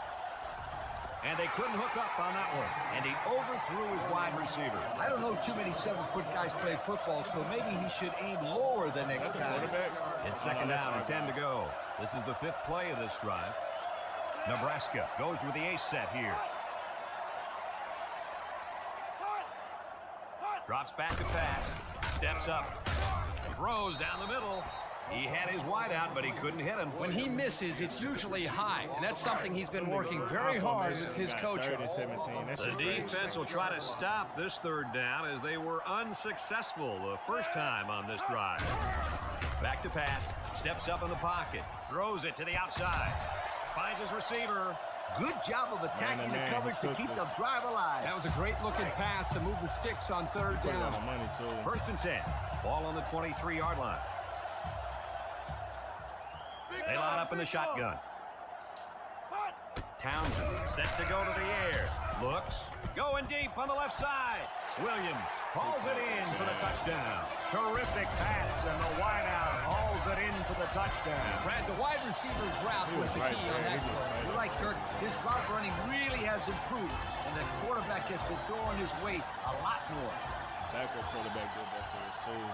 And they couldn't hook up on that one. And he overthrew his wide receiver. I don't know too many 7-foot guys play football, so maybe he should aim lower the next time. It's second down and 10 to go. This is the 5th play of this drive. Nebraska goes with the ace set here. Drops back to pass. Steps up. Throws down the middle. He had his wide out, but he couldn't hit him. When he misses, it's usually high, and that's something he's been working very hard with his coaching. The defense will try to stop this third down as they were unsuccessful the first time on this drive. Back to pass. Steps up in the pocket. Throws it to the outside. Finds his receiver. Good job of attacking the coverage to keep the drive alive. That was a great looking pass to move the sticks on third down. First and 10. Ball on the 23-yard line. They line up in the shotgun. Townsend set to go to the air. Looks. Going deep on the left side. Williams hauls it in for the touchdown. Terrific pass, and the wideout hauls it in for the touchdown. Brad, the wide receiver's route was the key on that play. You're right, Kurt. His route running really has improved, and the quarterback has been throwing his weight a lot more. Backup quarterback did that for us, too.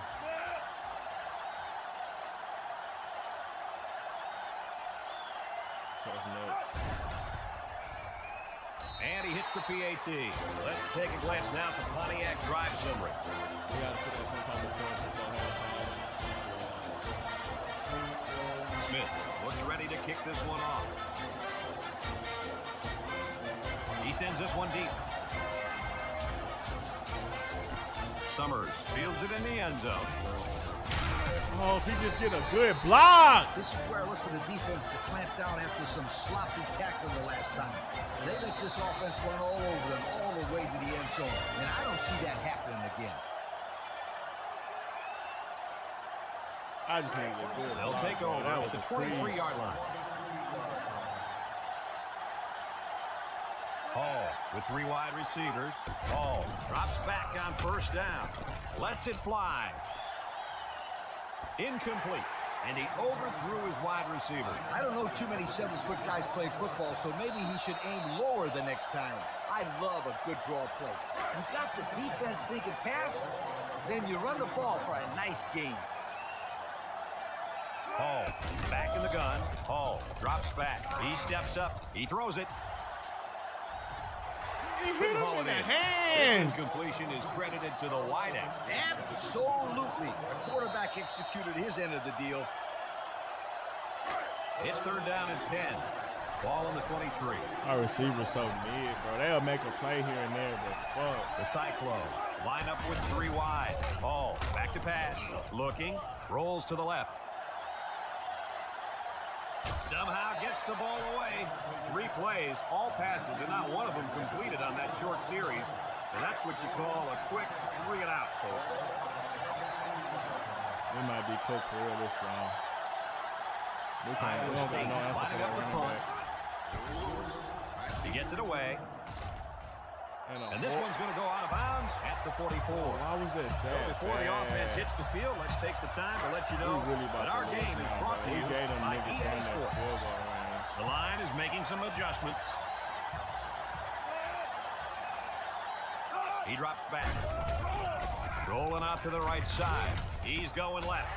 Tough nuts. And he hits the PAT. Let's take a glance now at the Pontiac drive summary. We got to put this on top of points before halftime. Smith looks ready to kick this one off. He sends this one deep. Summers fields it in the end zone. Oh, if he just get a good block. This is where I look for the defense to clamp down after some sloppy tackling the last time. They let this offense run all over them, all the way to the end zone. And I don't see that happening again. I just need a good They'll block, take bro. over That at was the a crease. 23-yard line. Hall with 3 wide receivers. Hall drops back on first down. Lets it fly. Incomplete. And he overthrew his wide receiver. I don't know too many 7-foot guys play football, so maybe he should aim lower the next time. I love a good draw play. You got the defense thinking pass, then you run the ball for a nice gain. Hall back in the gun. Hall drops back. He steps up. He throws it. He hit him in the hands. This incompletion is credited to the wide end. Absolutely. The quarterback executed his end of the deal. It's 3rd down and 10. Ball on the 23. Our receiver's so mid, bro. They'll make a play here and there, but fuck. The Cyclones line up with 3 wide. Hall back to pass. Looking. Rolls to the left. Somehow gets the ball away. 3 plays, all passes, and not one of them completed on that short series. And that's what you call a quick 3 and out, folks. We might be cooked for real this song. We don't got no answer for that running back. He gets it away. And this one's going to go out of bounds at the 44. Why was it that Before the offense hits the field, let's take the time to let you know that our game is brought to you by EA Sports. The line is making some adjustments. He drops back. Rolling out to the right side. He's going left.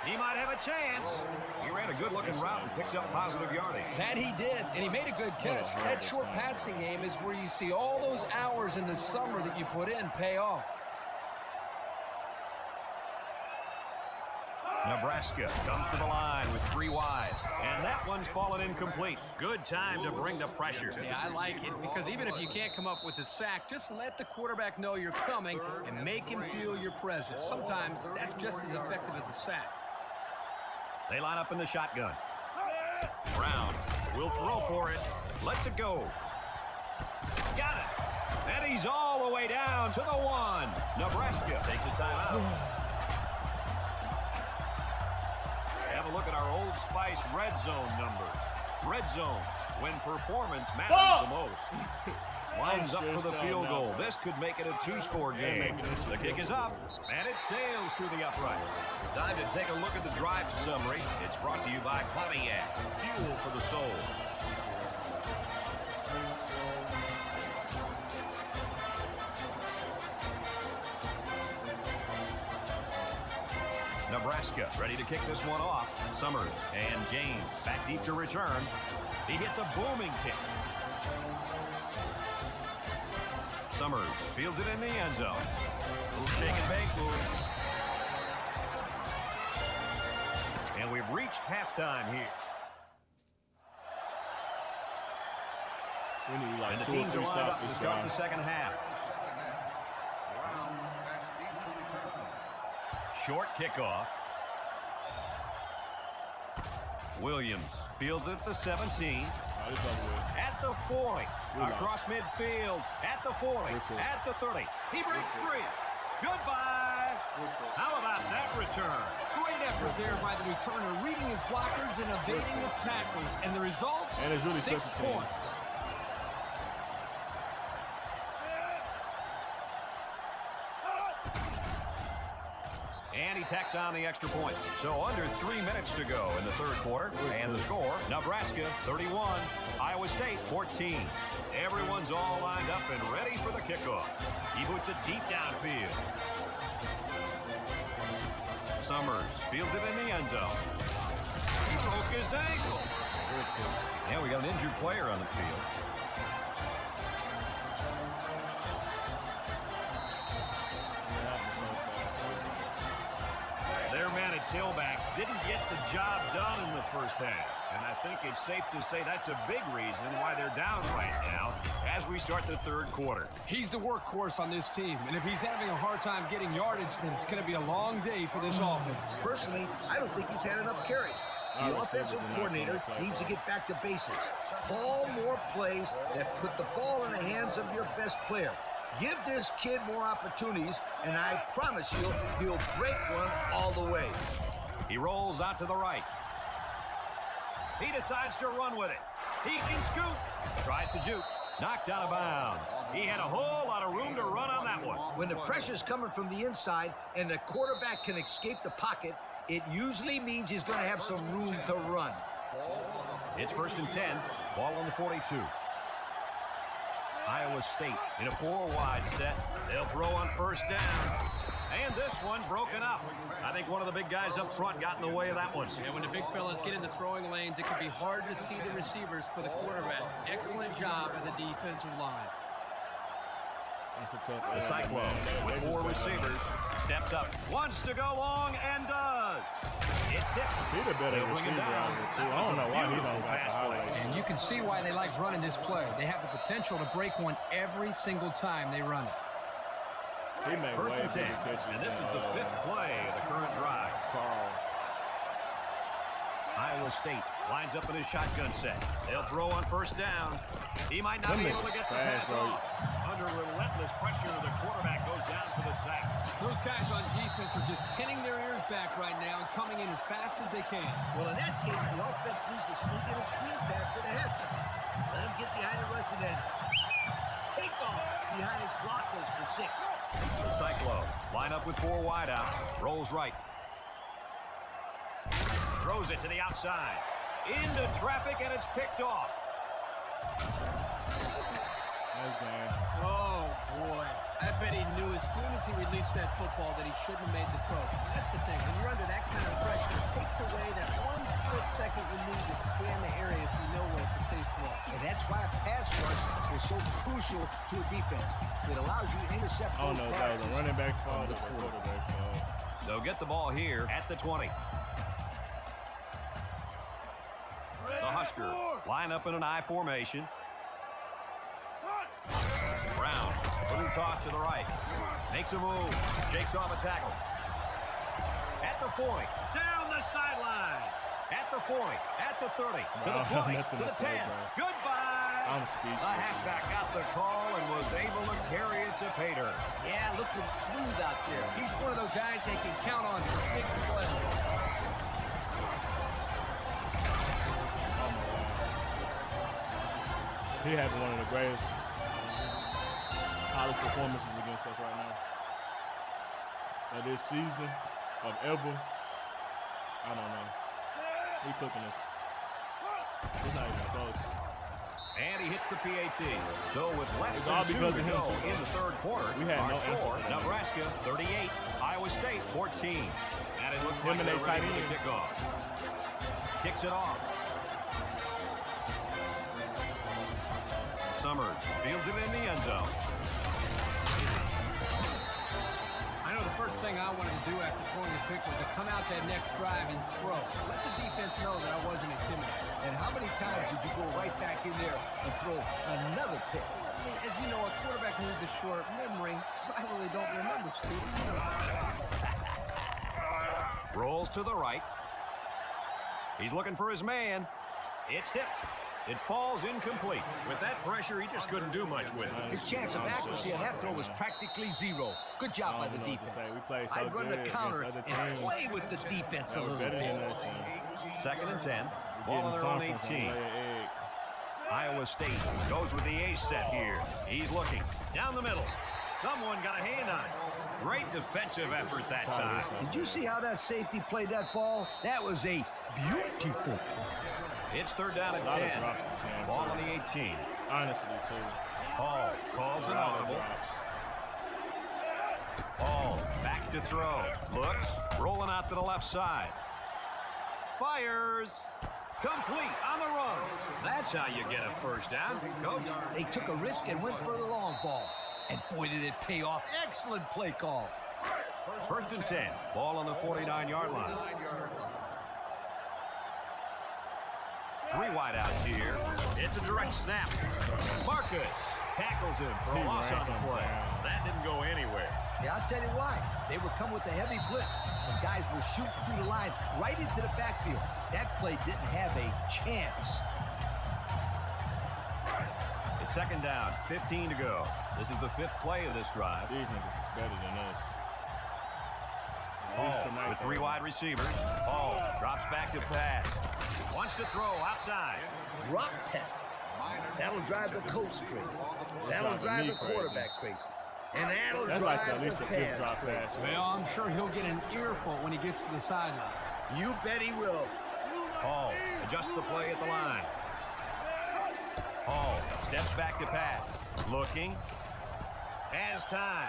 He might have a chance. He ran a good-looking route and picked up positive yardage. That he did, and he made a good catch. That short passing game is where you see all those hours in the summer that you put in pay off. Nebraska comes to the line with 3 wide. And that one's fallen incomplete. Good time to bring the pressure. Yeah, I like it because even if you can't come up with a sack, just let the quarterback know you're coming and make him feel your presence. Sometimes that's just as effective as a sack. They line up in the shotgun. Brown will throw for it. Lets it go. Got it. And he's all the way down to the 1. Nebraska takes a timeout. Have a look at our Old Spice red zone numbers. Red zone, when performance matters the most. Lines up for the field goal. This could make it a 2-score game. The kick is up, and it sails through the upright. Time to take a look at the drive summary. It's brought to you by Pontiac, fuel for the soul. Nebraska ready to kick this one off. Summers and James back deep to return. He hits a booming kick. Summers fields it in the end zone. Little shake and bake move. And we've reached halftime here. We need like And the 2 or teams 3 are lined up stops to this start drive. the second half. Short kickoff. Williams fields it at the 17. Oh, it's over with. At the 40. We Across lost. midfield. At the 40. At the 30. He breaks free. Goodbye. How about that return? Great effort there by the returner, reading his blockers and evading the tacklers. And the result, And it's really 6 special teams. points. And he tacks on the extra point. So under 3 minutes to go in the third quarter. And the score, Nebraska 31, Iowa State 14. Everyone's all lined up and ready for the kickoff. He boots it deep downfield. Summers fields it in the end zone. He broke his ankle. And we got an injured player on the field. Their man at tailback didn't get the job done in the first half. And I think it's safe to say that's a big reason why they're down right now as we start the third quarter. He's the workhorse on this team, and if he's having a hard time getting yardage, then it's going to be a long day for this offense. Personally, I don't think he's had enough carries. The offensive coordinator needs to get back to basics. Call more plays that put the ball in the hands of your best player. Give this kid more opportunities, and I promise you, he'll break one all the way. He rolls out to the right. He decides to run with it. He can scoot. Tries to juke. Knocked out of bounds. He had a whole lot of room to run on that one. When the pressure's coming from the inside and the quarterback can escape the pocket, it usually means he's going to have some room to run. It's 1st and 10. Ball on the 42. Iowa State in a 4-wide set. They'll throw on 1st down. And this one's broken up. I think one of the big guys up front got in the way of that one. Yeah, when the big fellas get in the throwing lanes, it can be hard to see the receivers for the quarterback. Excellent job of the defensive line. The Cyclone, with 4 receivers, steps up, wants to go long, and does. It's tipped. He's a better receiver out there, too. I don't know why he don't got the highlights. And you can see why they like running this play. They have the potential to break one every single time they run it. He made 1st and 10, and this is the 5th play of the current drive. Iowa State lines up in his shotgun set. They'll throw on 1st down. He might not be able to get the pass off. Under relentless pressure, the quarterback goes down for the sack. Those guys on defense are just pinning their ears back right now and coming in as fast as they can. Well, in that case, the offense needs to sneak in a screen pass to the head. Let him get behind the rush and then take off behind his blockers for 6. The Cyclone line up with 4 wideouts. Rolls right. Throws it to the outside. Into traffic, and it's picked off. Oh, boy. I bet he knew as soon as he released that football that he shouldn't have made the throw. That's the thing. When you're under that kind of pressure, it takes away that one split second you need to scan the area so you know where it's a safe throw. And that's why a pass rush is so crucial to a defense. It allows you to intercept those passes. That was a running back fall, the quarterback fall. They'll get the ball here at the 20. The Husker line up in an I formation. Brown, little toss to the right. Makes a move. Shakes off a tackle. At the 40. Down the sideline. At the 40. At the 30. To the 20. To the 10. Goodbye. I'm speechless. The halfback got the call and was able to carry it to pay dirt. Yeah, looking smooth out there. He's one of those guys they can count on for big plays. He having one of the greatest college performances against us right now. Of this season, of ever. I don't know. He cooking us. He's not even close. And he hits the PAT. So with less It's than all 2 because to of him, go too. in the third quarter, We had our no answer score, for that. Nebraska 38, Iowa State 14. And it looks Him like and they're they ready tight for the end. kickoff. Kicks it off. Summers fields it in the end zone. I know the first thing I wanted to do after throwing the pick was to come out that next drive and throw. Let the defense know that I wasn't intimidated. And how many times did you go right back in there and throw another pick? As you know, a quarterback needs a short memory, so I really don't remember, Steve. Rolls to the right. He's looking for his man. It's tipped. It falls incomplete. With that pressure, he just couldn't do much with it. His chance of accuracy on that throw was practically 0. Good job by the defense. We played so I'd run the good counter against and other teams. play with the defense a That was little better than bit. us. 2nd and 10. Ball on their own 18. Iowa State goes with the ace set here. He's looking. Down the middle. Someone got a hand on it. Great defensive effort that time. Did you see how that safety played that ball? That was a beautiful. It's 3rd down and A lot of 10. drops this game, Ball too. on the 18. Honestly, too. Hall calls an A lot of audible. drops. Hall back to throw. Looks. Rolling out to the left side. Fires. Complete on the run. That's how you get a first down, Coach. They took a risk and went for the long ball. And boy, did it pay off. Excellent play call. First and 10. Ball on the 49-yard line. 3 wide outs here. It's a direct snap. Marcus tackles him for a loss on the play. That didn't go anywhere. Yeah, I'll tell you why. They were coming with a heavy blitz, and guys were shooting through the line right into the backfield. That play didn't have a chance. It's second down, 15 to go. This is the 5th play of this drive. These niggas is better than us. Hall with 3 wide receivers. Hall drops back to pass. Wants to throw outside. Drop passes. That'll drive the coach crazy. That'll drive the quarterback crazy. And that'll That's drive like at least a good drop pass. Well, I'm sure he'll get an earful when he gets to the sideline. You bet he will. Hall adjusts the play at the line. Hall steps back to pass. Looking. Has time.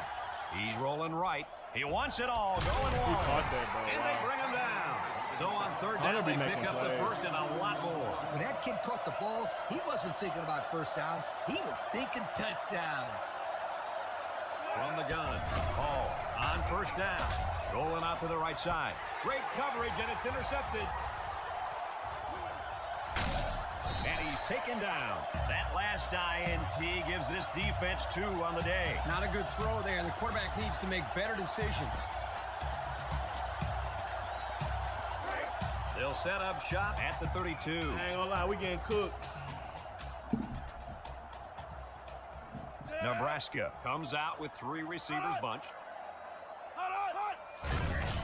He's rolling right. He wants it all. Going long. He caught that, bro. And they bring him down. So on third down, they pick up the first and a lot more. When that kid caught the ball, he wasn't thinking about first down. He was thinking touchdown. From the gun, Hall on first down. Rolling out to the right side. Great coverage, and it's intercepted. And he's taken down. That last INT gives this defense 2 on the day. Not a good throw there, and the quarterback needs to make better decisions. They'll set up shop at the 32. I ain't gonna lie, we getting cooked. Nebraska comes out with 3 receivers bunched.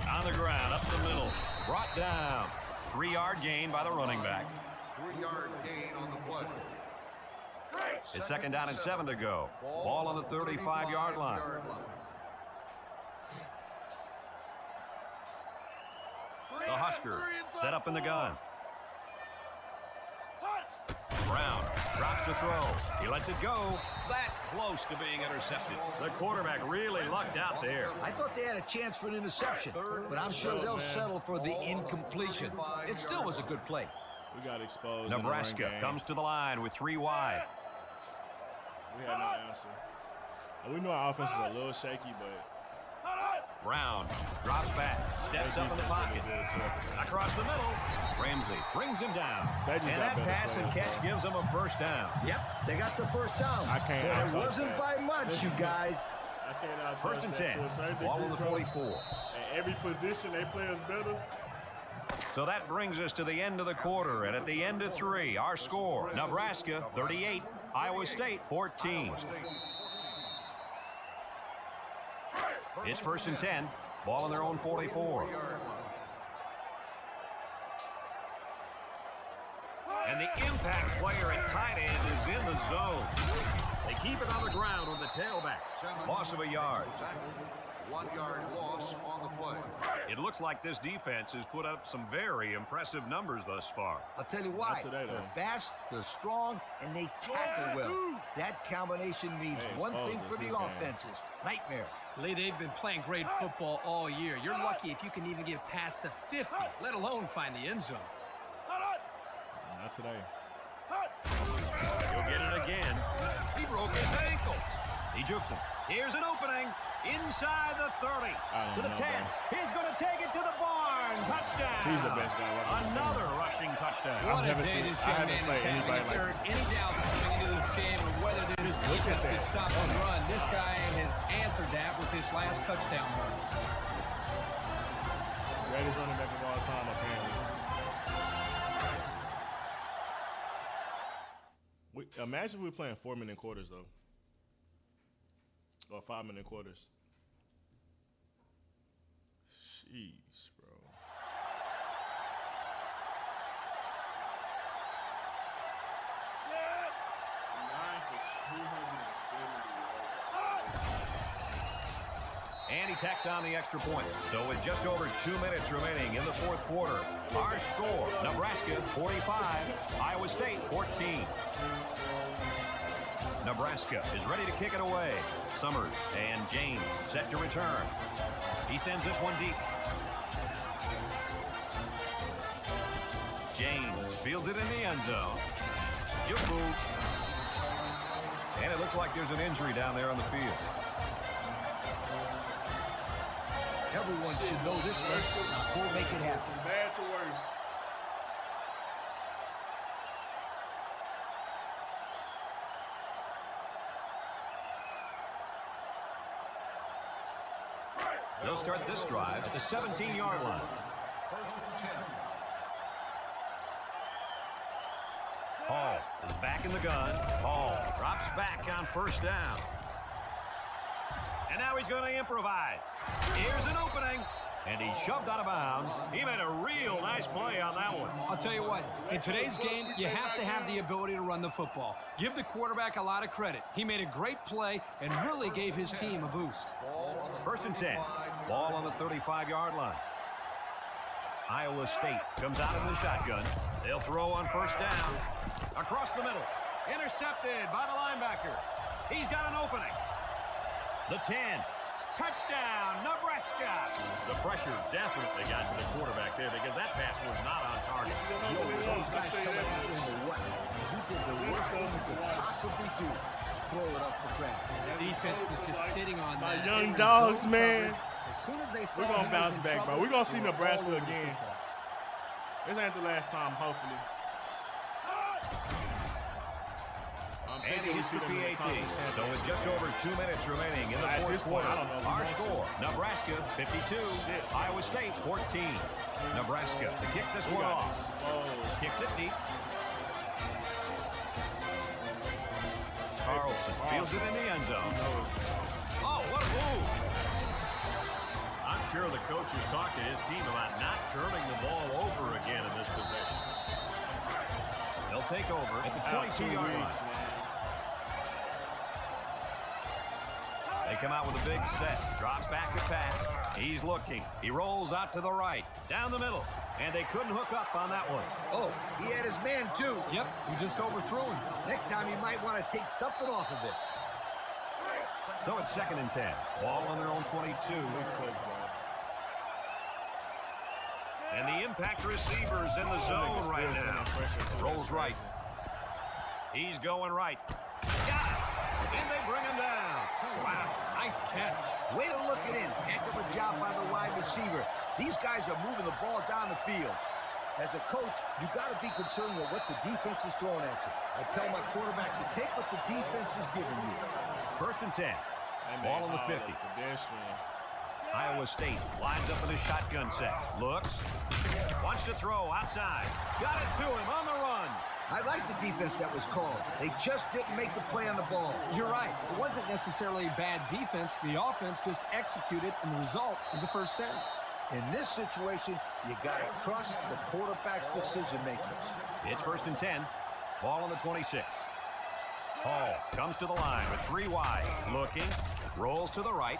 On the ground, up the middle. Brought down. 3-yard gain by the running back. 3-yard gain on the play. It's second down and 7 to go. Ball on the 35-yard line. The Huskers set up in the gun. Brown drops to throw. He lets it go. That close to being intercepted. The quarterback really lucked out there. I thought they had a chance for an interception, but I'm sure they'll settle for the incompletion. It still was a good play. We got exposed. Nebraska comes to the line with 3 wide. We had no answer. And we know our offense is a little shaky, but Brown drops back, steps up in the pocket. Across the middle, Ramsey brings him down. And that pass and catch gives them a first down. Yep, they got the first down. I can't. But it wasn't by much, you guys. I can't. First and 10. Ball on the 44. At every position, they play us better. So that brings us to the end of the quarter, and at the end of 3, our score: Nebraska 38, Iowa State 14. It's first and 10. Ball on their own 44. And the impact player at tight end is in the zone. They keep it on the ground with the tailback. Loss of a yard. 1-yard loss on the play. It looks like this defense has put up some very impressive numbers thus far. I'll tell you why. Today, they're fast, they're strong, and they tackle well. That combination means one thing for the offenses. Nightmare. Lee, they've been playing great football all year. You're lucky if you can even get past the 50, let alone find the end zone. Not today. He'll get it again. He broke his ankles. He jukes him. Here's an opening. Inside the 30. To the 10. He's going to take it to the barn. Touchdown. He's the best guy I've ever seen. Another rushing touchdown. What a day this young man is having. If there are any doubts coming into this game of whether this defense could stop the run, this guy has answered that with this last touchdown run. Greatest running back of all time, apparently. Imagine if we were playing 4-minute quarters, though. Or 5-minute quarters. Jeez, bro. And he tacks on the extra point. So with just over 2 minutes remaining in the 4th quarter, our score: Nebraska 45, Iowa State 14. Nebraska is ready to kick it away. Summers and James set to return. He sends this one deep. James fields it in the end zone. Jubu. And it looks like there's an injury down there on the field. Everyone should know this one. Now go make it happen. From bad to worse. They'll start this drive at the 17-yard line. Hall is back in the gun. Hall drops back on first down. And now he's going to improvise. Here's an opening. And he shoved out of bounds. He made a real nice play on that one. I'll tell you what, in today's game, you have to have the ability to run the football. Give the quarterback a lot of credit. He made a great play and really gave his team a boost. First and 10. Ball on the 35-yard line. Iowa State comes out of the shotgun. They'll throw on first down. Across the middle. Intercepted by the linebacker. He's got an opening. The 10. Touchdown, Nebraska. The pressure definitely got to the quarterback there because that pass was not on target. Those guys coming after him or what? He did the worst thing he could possibly do. Throw it up the grab. The defense was just sitting on My that. young dogs, man. As soon as they saw We're going to he was bounce in back, trouble, bro. We're going to see they were Nebraska all over the again. football. This ain't the last time, hopefully. And he hits the PAT. So with just over 2 minutes remaining in the fourth quarter, our score, Nebraska 52, Iowa State 14. Nebraska to kick this one off. Kicks it deep. Carlson fields it in the end zone. Oh, what a move. I'm sure the coach has talked to his team about not turning the ball over again in this possession. They'll take over at the 22-yard line. They come out with a big set. Drops back to pass. He's looking. He rolls out to the right. Down the middle. And they couldn't hook up on that one. Oh, he had his man, too. Yep, he just overthrew him. Next time, he might want to take something off of it. So it's 2nd and 10. Ball on their own 22. And the impact receivers in the zone right now. Rolls right. He's going right. Got it. And they bring him down. Wow, nice catch. Way to look it in. Heck of a job by the wide receiver. These guys are moving the ball down the field. As a coach, you got to be concerned with what the defense is throwing at you. I tell my quarterback to take what the defense is giving you. 1st and 10. Ball on the 50. Iowa State lines up in a shotgun set. Looks. Wants to throw outside. Got it to him on the run. I like the defense that was called. They just didn't make the play on the ball. You're right. It wasn't necessarily bad defense. The offense just executed, and the result is a first down. In this situation, you got to trust the quarterback's decision makers. It's 1st and 10. Ball on the 26. Hall comes to the line with 3 wide. Looking. Rolls to the right.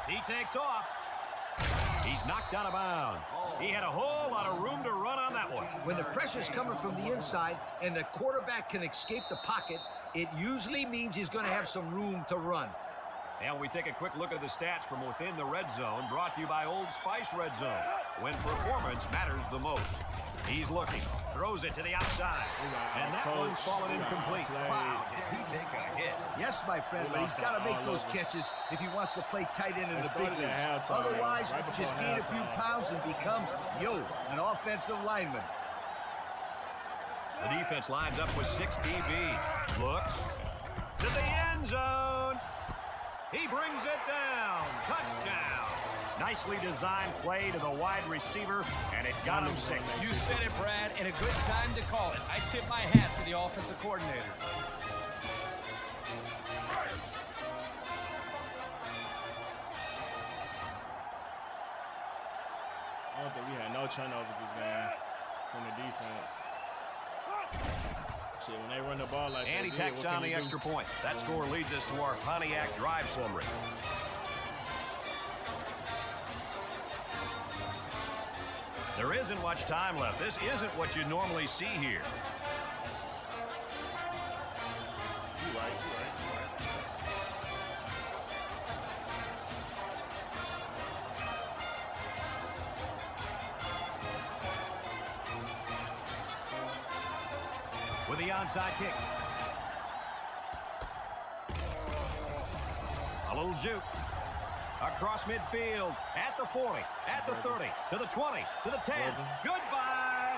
He takes off. He's knocked out of bounds. He had a whole lot of room to run on that one. When the pressure's coming from the inside and the quarterback can escape the pocket, it usually means he's going to have some room to run. And we take a quick look at the stats from within the red zone, brought to you by Old Spice Red Zone, when performance matters the most. He's looking, throws it to the outside, and that one's fallen incomplete. Wow, did he take a hit? Yes, my friend, but he's got to make those catches if he wants to play tight end in the big leagues. Otherwise, just gain a few pounds and become, an offensive lineman. The defense lines up with 6 DBs. Looks to the end zone. He brings it down. Touchdown. Nicely designed play to the wide receiver, and it got him 6. You said it, Brad, and a good time to call it. I tip my hat to the offensive coordinator. I don't think we had no turnovers this game from the defense. Shit, when they run the ball like that, and he tacks on the extra point. That score leads us to our Pontiac drive summary. There isn't much time left. This isn't what you normally see here. You're right. With the onside kick. A little juke. Across midfield, at the 40, at the 30, to the 20, to the 10. Goodbye.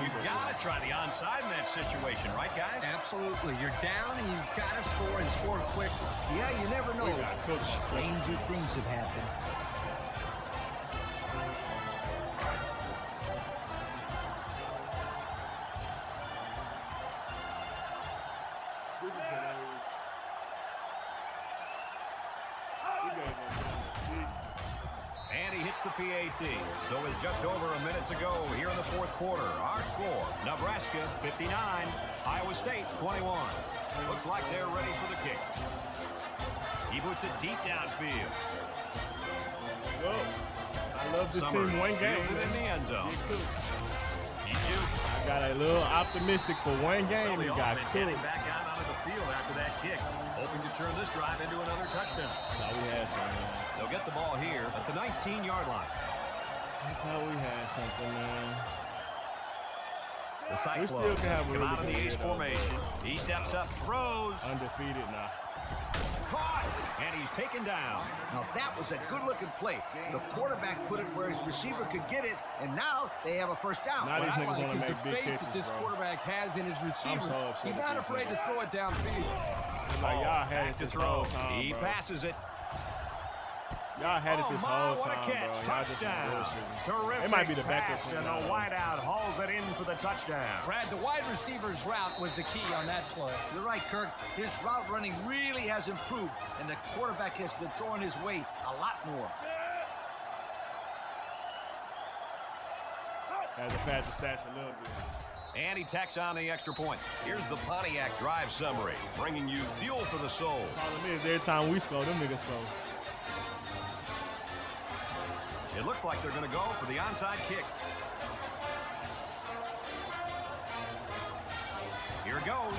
You've got to try the onside in that situation, right, guys? Absolutely. You're down, and you've got to score and score quickly. Yeah, you never know. Stranger things have happened. This is hilarious. We got him on 60. And he hits the PAT. So with just over a minute to go here in the fourth quarter, our score, Nebraska 59, Iowa State 21. Looks like they're ready for the kick. He puts it deep downfield. Well, I love this team one game. In the end zone. He shoots. I got a little optimistic for one game. He got getting back out onto the field after that kick, hoping to turn this drive into another touchdown. Thought we had something. They'll get the ball here at the 19-yard line. I thought we had something, man. The Cyclones still can have a come really out of the good ace year, though, formation. He steps up, throws. Undefeated now. Caught, and he's taken down. Now that was a good-looking play. The quarterback put it where his receiver could get it, and now they have a first down. Now these What I niggas like want is to make the big faith catches, that this bro. quarterback has in his receiver. so upset He's with not these afraid to niggas. throw it downfield. Like, y'all had Back it to this throw. whole time, He bro. passes it. Y'all had it this my, whole what a time, catch. bro. Y'all just Touchdown. bullshitting. Terrific It might be the backup pass, team and now, the though. wideout hauls it in for the touchdown. Brad, the wide receiver's route was the key on that play. You're right, Kirk. His route running really has improved, and the quarterback has been throwing his weight a lot more. Has to pad the stats a little bit. And he tacks on the extra point. Here's the Pontiac drive summary, bringing you fuel for the soul. Problem is, every time we score, them niggas score. It looks like they're going to go for the onside kick. Here it goes.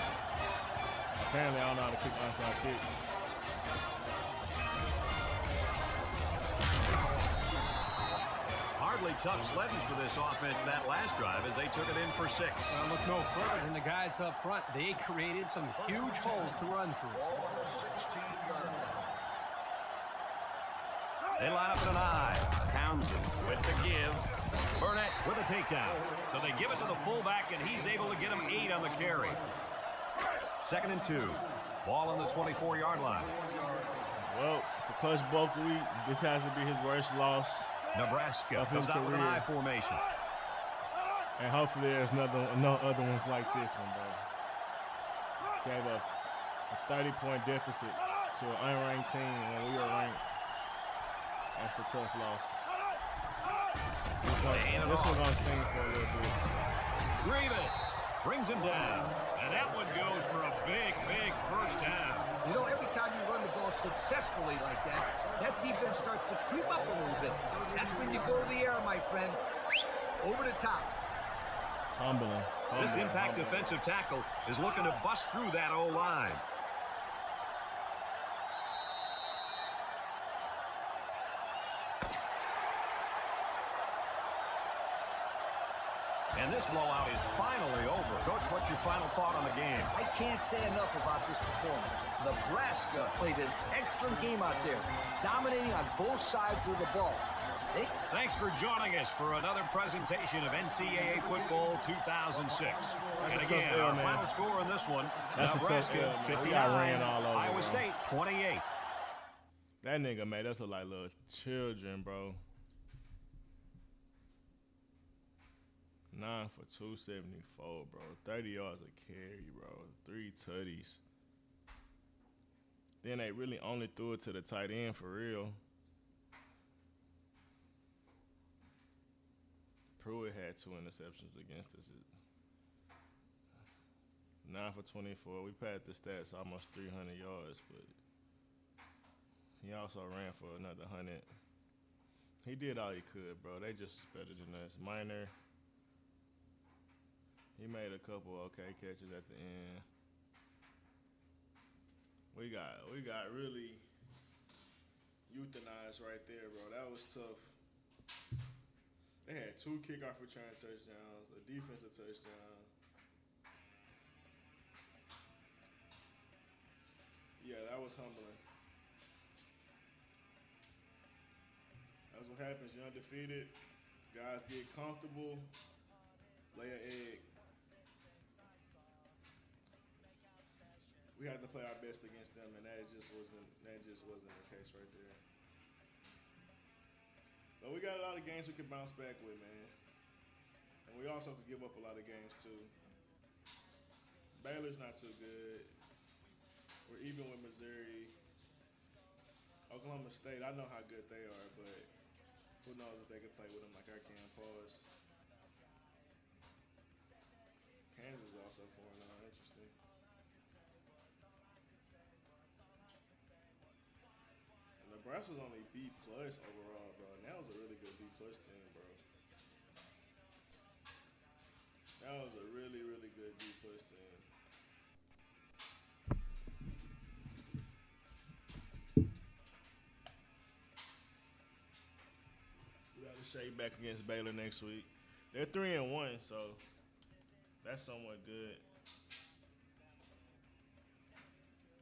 Apparently, I don't know how to kick onside kicks. Hardly tough sledding for this offense that last drive as they took it in for 6. Well, look no further than the guys up front. They created some huge holes to run through. They line up at an I. Townsend with the give. Burnett with a takedown. So they give it to the fullback, and he's able to get him 8 on the carry. 2nd and 2. Ball on the 24-yard line. Well, for Coach Bulkley, this has to be his worst loss Nebraska of his comes out with an career. I formation. And hopefully there's no other ones like this one, bro. Gave a 30-point deficit to an unranked team when we were ranked. That's a tough loss. This one's gonna sting for a little bit. Revis brings him down. And that one goes for a big, big first down. You know, every time you run the ball successfully like that, that defense starts to creep up a little bit. That's when you go to the air, my friend. Over the top. Humbling. This impact defensive tackle is looking to bust through that O-line. And this blowout is finally over. Coach, what's your final thought on the game? I can't say enough about this performance. Nebraska played an excellent game out there, dominating on both sides of the ball. Thanks for joining us for another presentation of NCAA Football 2006. And again, our final score in this one, That's Nebraska a tough L, man. 59, We got ran all over, Iowa bro. State 28. That nigga made us look like little children, bro. 9 for 274, bro. 30 yards a carry, bro. 3 tutties. Then they really only threw it to the tight end for real. Pruitt had 2 interceptions against us. 9 for 24. We padded the stats almost 300 yards, but he also ran for another 100. He did all he could, bro. They just better than us. Minor. He made a couple okay catches at the end. We got really euthanized right there, bro. That was tough. They had 2 kickoff return touchdowns, a defensive touchdown. Yeah, that was humbling. what happens. You're undefeated. Guys get comfortable. Lay an egg. We had to play our best against them, and that just wasn't the case right there. But we got a lot of games we can bounce back with, man. And we also could give up a lot of games too. Baylor's not too good. We're even with Missouri. Oklahoma State, I know how good they are, but who knows if they can play with them like I can. Pause. Kansas is also 4-0. Interesting. And Nebraska was only B+ overall, bro. And that was a really good B+ team, bro. That was a really, really good B+ team. We got to shake back against Baylor next week. They're 3-1, so that's somewhat good.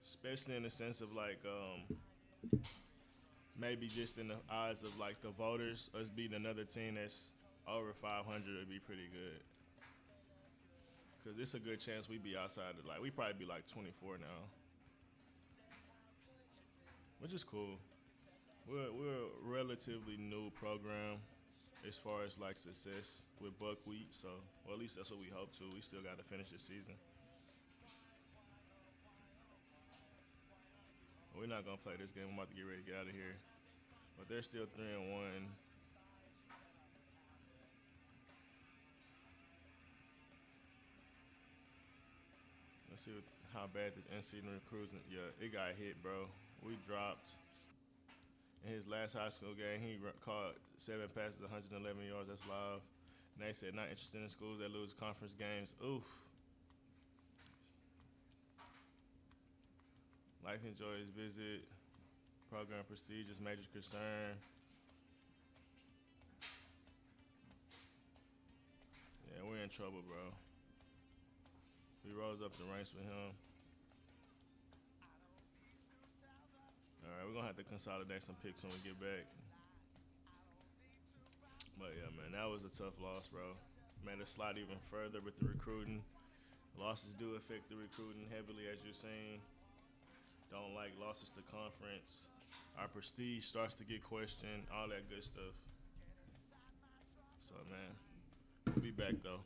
Especially in the sense of like maybe just in the eyes of like the voters, us beating another team that's over 500 would be pretty good. Cause it's a good chance we be outside of like we probably be like 24 now, which is cool. We're a relatively new program as far as like success with buckwheat, so well at least that's what we hope to. We still got to finish the season. We're not gonna play this game. I'm about to get ready to get out of here, but they're still 3-1. Let's see how bad this NCAA recruiting. Yeah, it got hit, bro. We dropped. In his last high school game, he caught 7 passes, 111 yards. That's live. And they said not interested in schools that lose conference games. Oof. Like to enjoy his visit. Program procedures, major concern. Yeah, we're in trouble, bro. We rose up the ranks with him. All right, we're going to have to consolidate some picks when we get back. But, yeah, man, that was a tough loss, bro. Made us slide even further with the recruiting. Losses do affect the recruiting heavily, as you've seen. Don't like losses to conference. Our prestige starts to get questioned, all that good stuff. So, man, we'll be back, though.